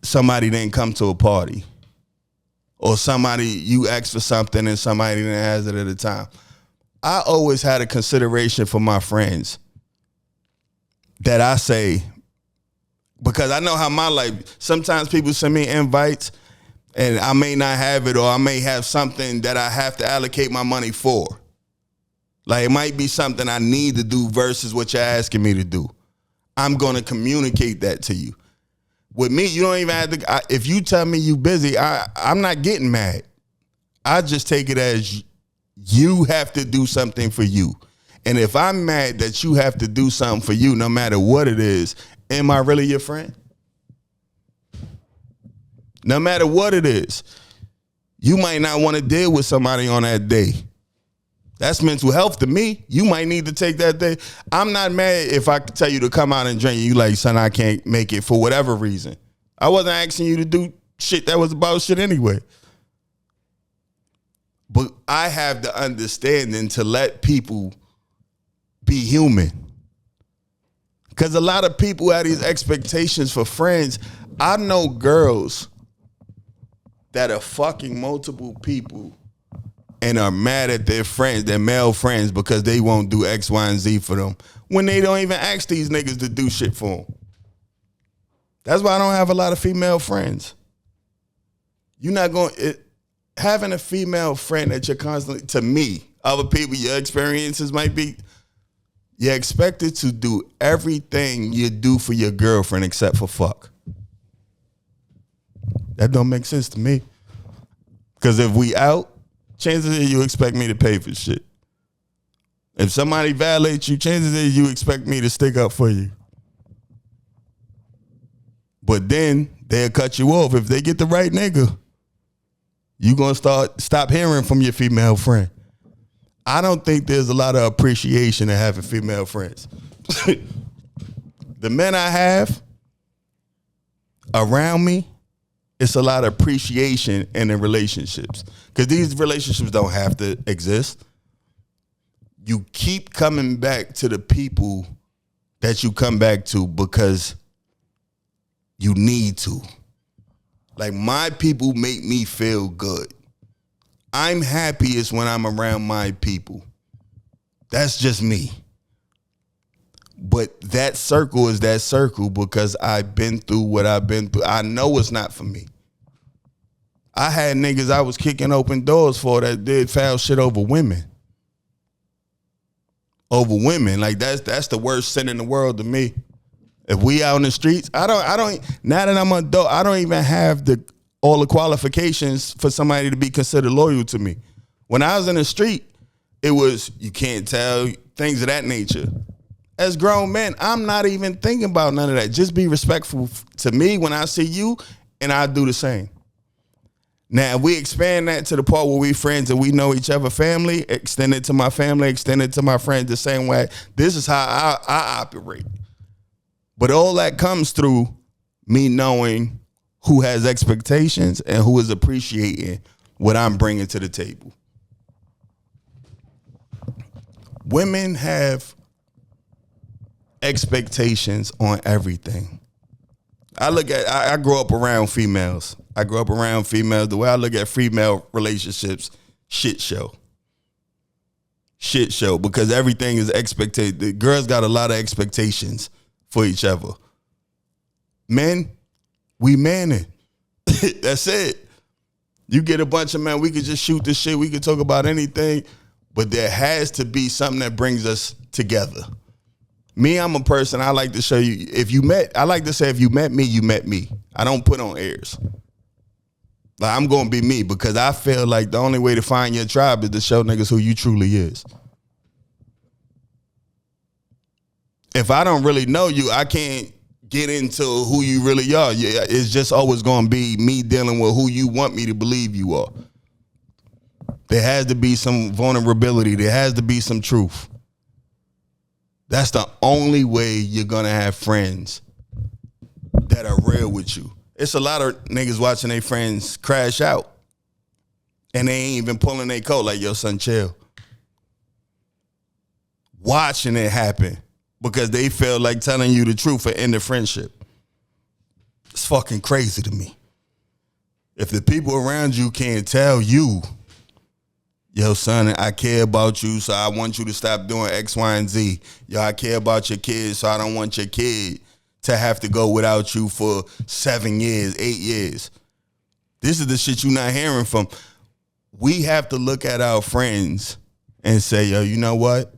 somebody didn't come to a party. Or somebody, you asked for something and somebody didn't have it at the time. I always had a consideration for my friends that I say, because I know how my life, sometimes people send me invites and I may not have it, or I may have something that I have to allocate my money for. Like it might be something I need to do versus what you're asking me to do. I'm going to communicate that to you. With me, you don't even have to, if you tell me you busy, I'm not getting mad. I just take it as you have to do something for you. And if I'm mad that you have to do something for you, no matter what it is, am I really your friend? No matter what it is, you might not want to deal with somebody on that day. That's mental health to me. You might need to take that day. I'm not mad if I tell you to come out and drink and you like, son, I can't make it for whatever reason. I wasn't asking you to do shit that was about shit anyway. But I have the understanding to let people be human. Because a lot of people have these expectations for friends. I know girls that are fucking multiple people and are mad at their friends, their male friends, because they won't do X, Y, and Z for them when they don't even ask these niggas to do shit for them. That's why I don't have a lot of female friends. You're not going, having a female friend that you're constantly, to me, other people, your experiences might be, you're expected to do everything you do for your girlfriend except for fuck. That don't make sense to me. Because if we out, chances are you expect me to pay for shit. If somebody violates you, chances are you expect me to stick up for you. But then they'll cut you off. If they get the right nigga, you gonna stop hearing from your female friend. I don't think there's a lot of appreciation in having female friends. The men I have around me, it's a lot of appreciation in the relationships. Because these relationships don't have to exist. You keep coming back to the people that you come back to because you need to. Like, my people make me feel good. I'm happiest when I'm around my people. That's just me. But that circle is that circle because I've been through what I've been through. I know it's not for me. I had niggas I was kicking open doors for that did foul shit over women. Over women. Like that's the worst sin in the world to me. If we out in the streets, I don't now that I'm an adult, I don't even have all the qualifications for somebody to be considered loyal to me. When I was in the street, it was, you can't tell, things of that nature. As grown men, I'm not even thinking about none of that. Just be respectful to me when I see you, and I do the same. Now, if we expand that to the part where we friends and we know each other family, extend it to my family, extend it to my friends the same way. This is how I operate. But all that comes through me knowing who has expectations and who is appreciating what I'm bringing to the table. Women have expectations on everything. I grew up around females. The way I look at female relationships, shit show. Shit show, because everything is expected. The girls got a lot of expectations for each other. Men, we manning. That's it. You get a bunch of men, we could just shoot the shit, we could talk about anything, but there has to be something that brings us together. Me, I'm a person, I like to show you, I like to say if you met me, you met me. I don't put on airs. Like, I'm going to be me because I feel like the only way to find your tribe is to show niggas who you truly is. If I don't really know you, I can't get into who you really are. Yeah, it's just always going to be me dealing with who you want me to believe you are. There has to be some vulnerability. There has to be some truth. That's the only way you're going to have friends that are real with you. It's a lot of niggas watching their friends crash out and they ain't even pulling their coat like, yo, son, chill. Watching it happen because they feel like telling you the truth and end the friendship. It's fucking crazy to me. If the people around you can't tell you, yo, son, I care about you, so I want you to stop doing X, Y, and Z. Yo, I care about your kids, so I don't want your kid to have to go without you for 7 years, 8 years. This is the shit you're not hearing from. We have to look at our friends and say, yo, you know what?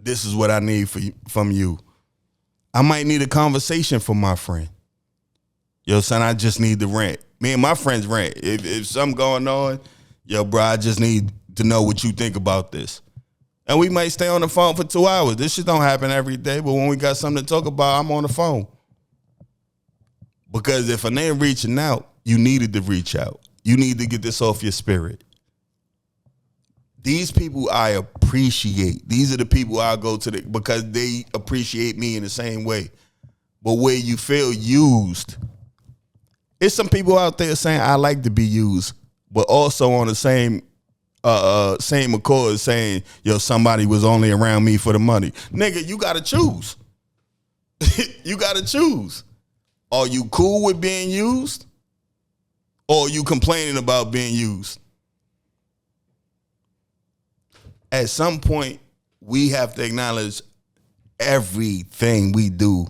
This is what I need from you. I might need a conversation from my friend. Yo, son, I just need to rant. Me and my friends rant. If something going on, yo, bro, I just need to know what you think about this. And we might stay on the phone for 2 hours. This shit don't happen every day, but when we got something to talk about, I'm on the phone. Because if a nigga reaching out, you needed to reach out. You need to get this off your spirit. These people I appreciate. These are the people I go to because they appreciate me in the same way. But where you feel used, it's some people out there saying I like to be used, but also on the same accord saying, yo, somebody was only around me for the money. Nigga, you gotta choose. You gotta choose. Are you cool with being used? Or are you complaining about being used? At some point, we have to acknowledge everything we do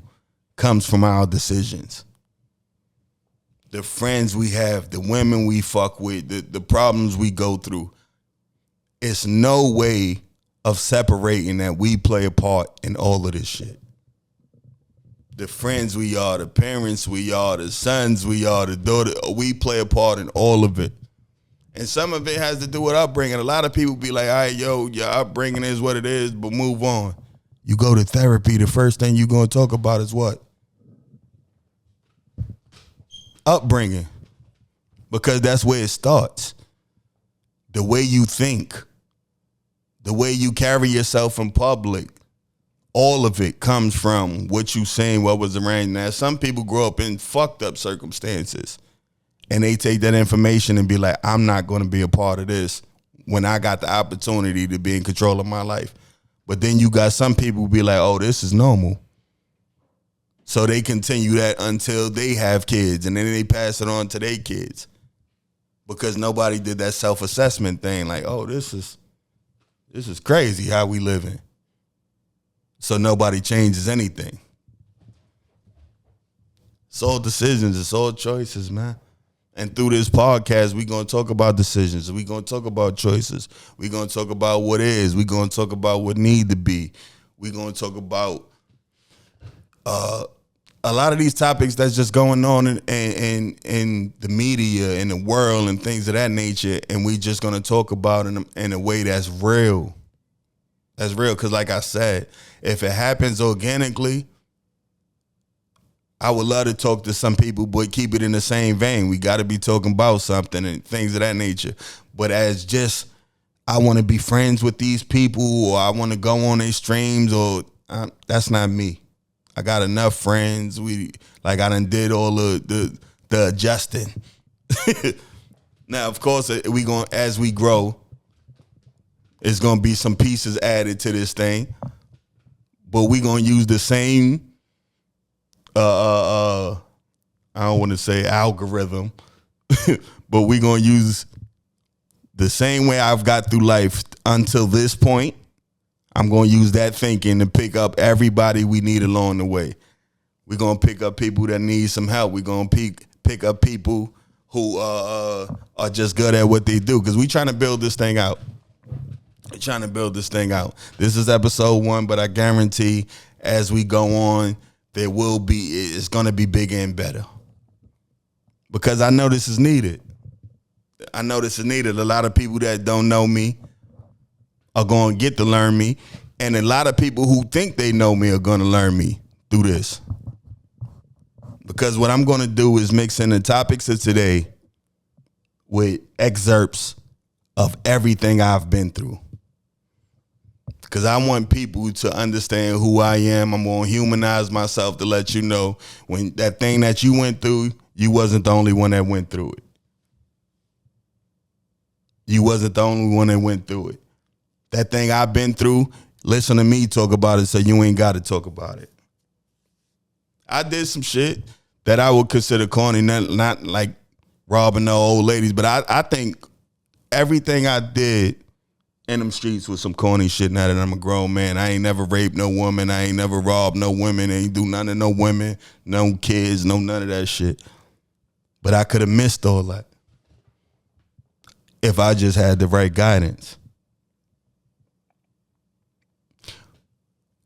comes from our decisions. The friends we have, the women we fuck with, the problems we go through. It's no way of separating that we play a part in all of this shit. The friends we are, the parents we are, the sons we are, the daughter, we play a part in all of it. And some of it has to do with upbringing. A lot of people be like, all right, yo, your upbringing is what it is, but move on. You go to therapy, the first thing you're going to talk about is what? Upbringing. Because that's where it starts. The way you think, the way you carry yourself in public, all of it comes from what you saying, what was around. Now, some people grow up in fucked up circumstances and they take that information and be like, I'm not going to be a part of this when I got the opportunity to be in control of my life. But then you got some people who be like, oh, this is normal. So they continue that until they have kids and then they pass it on to their kids. Because nobody did that self-assessment thing like, oh, this is crazy how we living. So nobody changes anything. It's all decisions. It's all choices, man. And through this podcast, we're going to talk about decisions. We're going to talk about choices. We're going to talk about what is. We're going to talk about what need to be. We're going to talk about a lot of these topics that's just going on in the media, in the world, and things of that nature. And we just going to talk about it in a way that's real. That's real. Because like I said, if it happens organically, I would love to talk to some people, but keep it in the same vein. We got to be talking about something and things of that nature. But as just, I want to be friends with these people, or I want to go on their streams, or that's not me. I got enough friends. I done did all the adjusting. Now, of course, as we grow, it's gonna be some pieces added to this thing, but we gonna use the same. I don't want to say algorithm, but we gonna use the same way I've got through life until this point. I'm gonna use that thinking to pick up everybody we need along the way. We're gonna pick up people that need some help. We're gonna pick up people who are just good at what they do, because we trying to build this thing out. trying to build this thing out. This is episode 1, but I guarantee as we go on, it's going to be bigger and better. Because I know this is needed. A lot of people that don't know me are going to get to learn me. And a lot of people who think they know me are going to learn me through this. Because what I'm going to do is mix in the topics of today with excerpts of everything I've been through. Because I want people to understand who I am. I'm going to humanize myself to let you know when that thing that you went through, you wasn't the only one that went through it. You wasn't the only one that went through it. That thing I've been through, listen to me talk about it so you ain't got to talk about it. I did some shit that I would consider corny, not like robbing no old ladies, but I think everything I did in them streets was some corny shit now that I'm a grown man. I ain't never raped no woman. I ain't never robbed no women. I ain't do none of no women, no kids, none of that shit. But I could have missed all that if I just had the right guidance.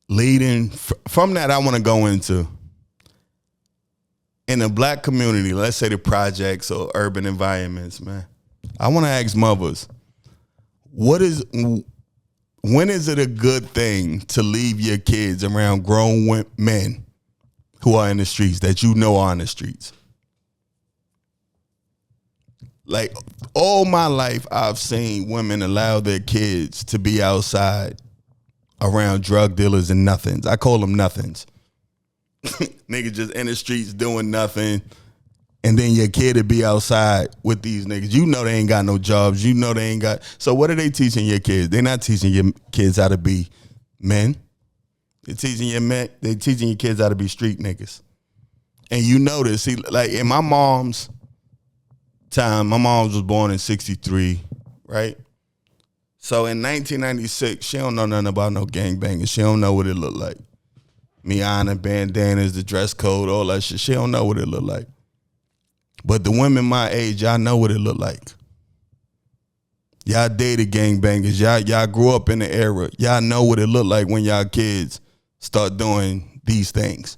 Leading from that, I want to go into in the black community, let's say the projects or urban environments, man. I want to ask mothers, when is it a good thing to leave your kids around grown men who are in the streets that you know are in the streets? Like, all my life, I've seen women allow their kids to be outside around drug dealers and nothings. I call them nothings. Niggas just in the streets doing nothing. And then your kid would be outside with these niggas. You know they ain't got no jobs. You know they ain't got. So what are they teaching your kids? They're not teaching your kids how to be men. They're teaching your kids how to be street niggas. And you notice, see, like in my mom's time, my mom was born in 63, right? So in 1996, she don't know nothing about no gangbanging. She don't know what it looked like. Miana, bandanas, the dress code, all that shit. She don't know what it looked like. But the women my age, y'all know what it looked like. Y'all dated gangbangers. Y'all grew up in the era. Y'all know what it looked like when y'all kids start doing these things.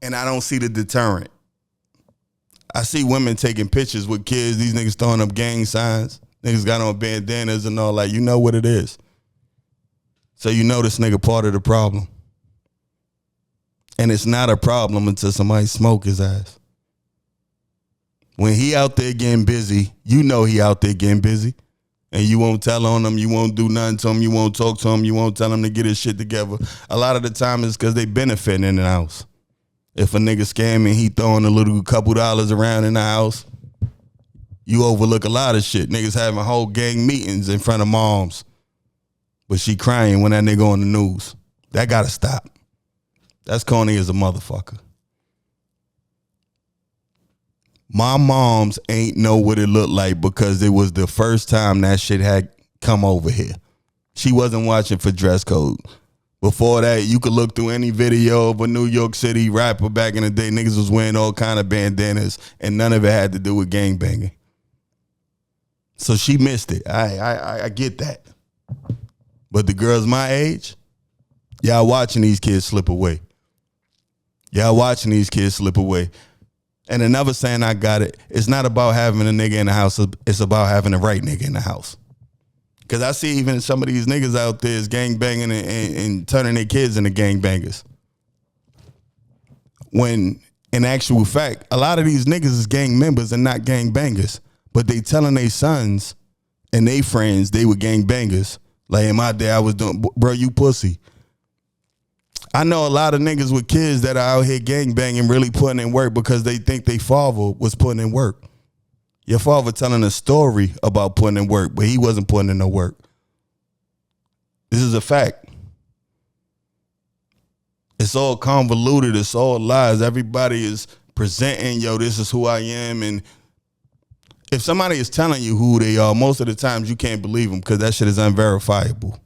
And I don't see the deterrent. I see women taking pictures with kids. These niggas throwing up gang signs. Niggas got on bandanas and all that. You know what it is. So you know this nigga part of the problem. And it's not a problem until somebody smoke his ass. When he out there getting busy, you know he out there getting busy. And you won't tell on him. You won't do nothing to him. You won't talk to him. You won't tell him to get his shit together. A lot of the time it's because they benefiting in the house. If a nigga scamming, he throwing a little couple dollars around in the house, you overlook a lot of shit. Niggas having whole gang meetings in front of moms. But she crying when that nigga on the news. That gotta stop. That's corny as a motherfucker. My moms ain't know what it looked like because it was the first time that shit had come over here. She wasn't watching for dress code. Before that, you could look through any video of a New York City rapper back in the day. Niggas was wearing all kind of bandanas, and none of it had to do with gangbanging. So she missed it. I get that. But the girls my age, y'all watching these kids slip away. Y'all watching these kids slip away. And another saying I got it, it's not about having a nigga in the house, it's about having the right nigga in the house. Because I see even some of these niggas out there is gangbanging and turning their kids into gangbangers. When, in actual fact, a lot of these niggas is gang members and not gangbangers. But they telling their sons and their friends they were gangbangers. Like in my day, I was doing, bro, you pussy. I know a lot of niggas with kids that are out here gangbanging really putting in work because they think their father was putting in work. Your father telling a story about putting in work, but he wasn't putting in no work. This is a fact. It's all convoluted. It's all lies. Everybody is presenting, yo, this is who I am. And if somebody is telling you who they are, most of the times you can't believe them because that shit is unverifiable.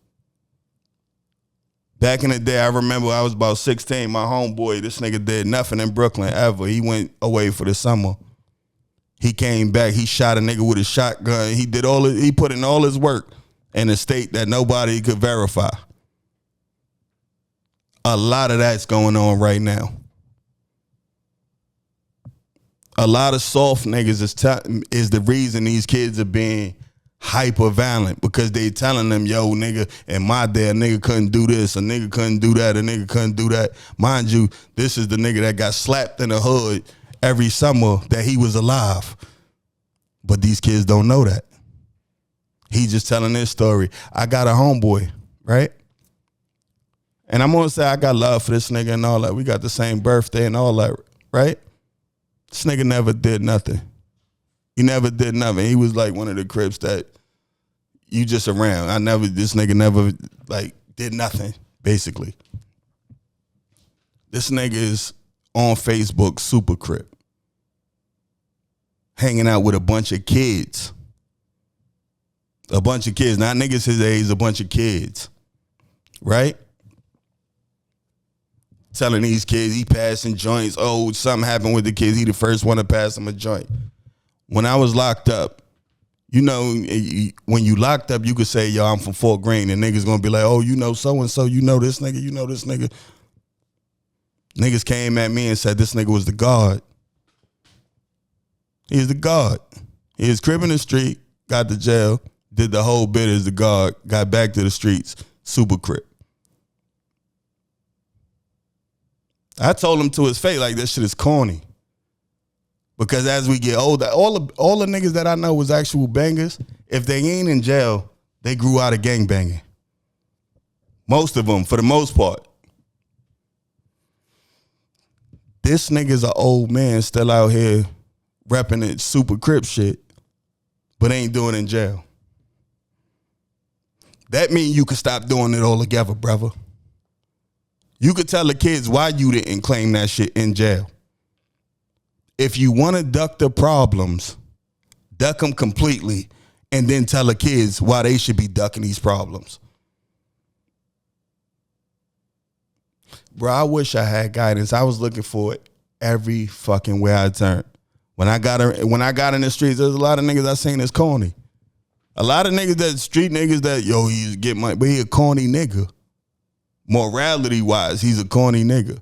Back in the day, I remember I was about 16. My homeboy, this nigga did nothing in Brooklyn ever. He went away for the summer. He came back. He shot a nigga with a shotgun. He did he put in all his work in a state that nobody could verify. A lot of that's going on right now. A lot of soft niggas is the reason these kids are being hyper violent, because they telling them, yo, nigga, in my day, a nigga couldn't do this, a nigga couldn't do that, a nigga couldn't do that. Mind you, this is the nigga that got slapped in the hood every summer that he was alive. But these kids don't know that. He just telling this story. I got a homeboy, right? And I'm gonna say I got love for this nigga and all that. We got the same birthday and all that, right? This nigga never did nothing. He never did nothing. He was like one of the Crips that you just around. This nigga never like did nothing, basically. This nigga is on Facebook, super Crip, hanging out with a bunch of kids. A bunch of kids, not niggas his age, a bunch of kids, right? Telling these kids he passing joints. Oh, something happened with the kids. He the first one to pass them a joint. When I was locked up, you know, when you locked up, you could say, yo, I'm from Fort Greene, and niggas gonna be like, oh, you know so-and-so, you know this nigga, you know this nigga. Niggas came at me and said this nigga was the guard. He's the guard. He was cribbing the street, got to jail, did the whole bit as the guard, got back to the streets, super Crip. I told him to his face, like, that shit is corny. Because as we get older, all the niggas that I know was actual bangers, if they ain't in jail, they grew out of gang banging. Most of them, for the most part. This nigga's an old man still out here repping it super Crip shit, but ain't doing it in jail. That means you can stop doing it altogether, brother. You could tell the kids why you didn't claim that shit in jail. If you want to duck the problems, duck them completely, and then tell the kids why they should be ducking these problems. Bro, I wish I had guidance. I was looking for it every fucking way I turned. When I got in the streets, there's a lot of niggas I seen as corny. A lot of niggas that street niggas that, yo, he's get money, but he a corny nigga. Morality wise, he's a corny nigga.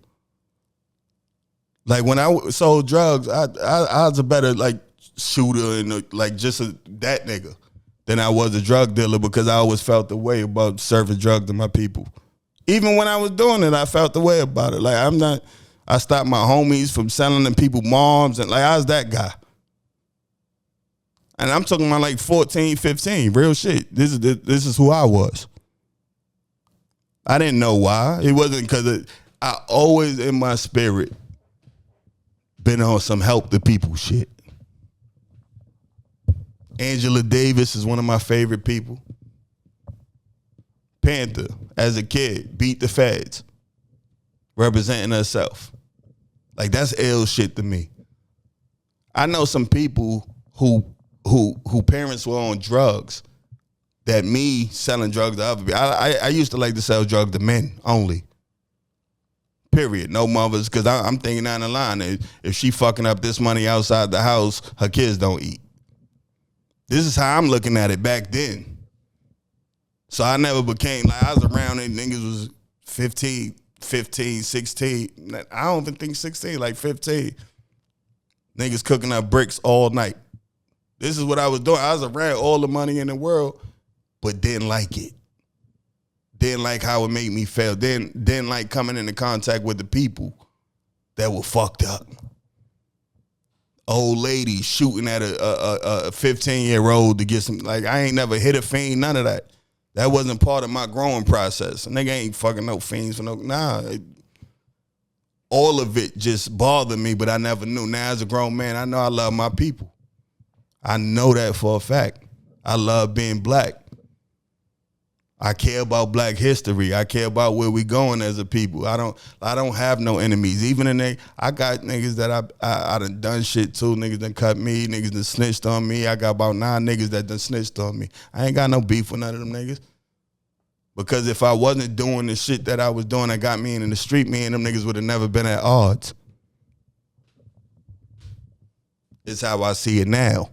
Like when I sold drugs, I was a better like shooter and like just that nigga than I was a drug dealer, because I always felt the way about serving drugs to my people. Even when I was doing it, I felt the way about it. Like I stopped my homies from selling them people moms, and like I was that guy. And I'm talking about like 14, 15, real shit. This is who I was. I didn't know why. It wasn't because I always in my spirit been on some help the people shit. Angela Davis is one of my favorite people. Panther, as a kid, beat the feds, representing herself. Like, that's ill shit to me. I know some people who parents were on drugs, that me selling drugs to other people. I used to like to sell drugs to men only. Period. No mothers, because I'm thinking down the line, if she fucking up this money outside the house, her kids don't eat. This is how I'm looking at it back then. So I never became, like, I was around and niggas was 15, 16. I don't even think 16, like 15. Niggas cooking up bricks all night. This is what I was doing. I was around all the money in the world, but didn't like it. Didn't like how it made me feel. Didn't like coming into contact with the people that were fucked up. Old ladies shooting at a 15-year-old to get some, like, I ain't never hit a fiend, none of that. That wasn't part of my growing process. A nigga ain't fucking no fiends for no, all of it just bothered me, but I never knew. Now as a grown man, I know I love my people. I know that for a fact. I love being black. I care about black history. I care about where we going as a people. I don't have no enemies. Even I got niggas that I done shit to. Niggas done cut me. Niggas done snitched on me. I got about 9 niggas that done snitched on me. I ain't got no beef with none of them niggas. Because if I wasn't doing the shit that I was doing that got me in the street, me and them niggas would have never been at odds. It's how I see it now.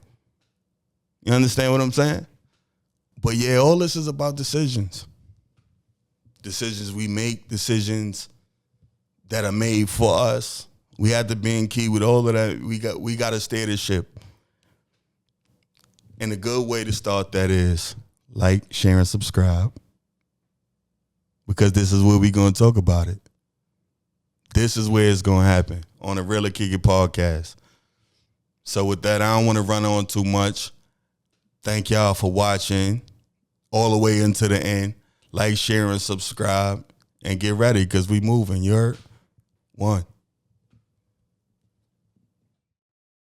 You understand what I'm saying? But yeah, all this is about decisions. Decisions we make, decisions that are made for us. We have to be in key with all of that. We got to steer the ship. And a good way to start that is like, share, and subscribe. Because this is where we're going to talk about it. This is where it's going to happen on the Real or Kick It podcast. So with that, I don't want to run on too much. Thank y'all for watching all the way into the end. Like, share, and subscribe. And get ready because we moving. You heard? 1.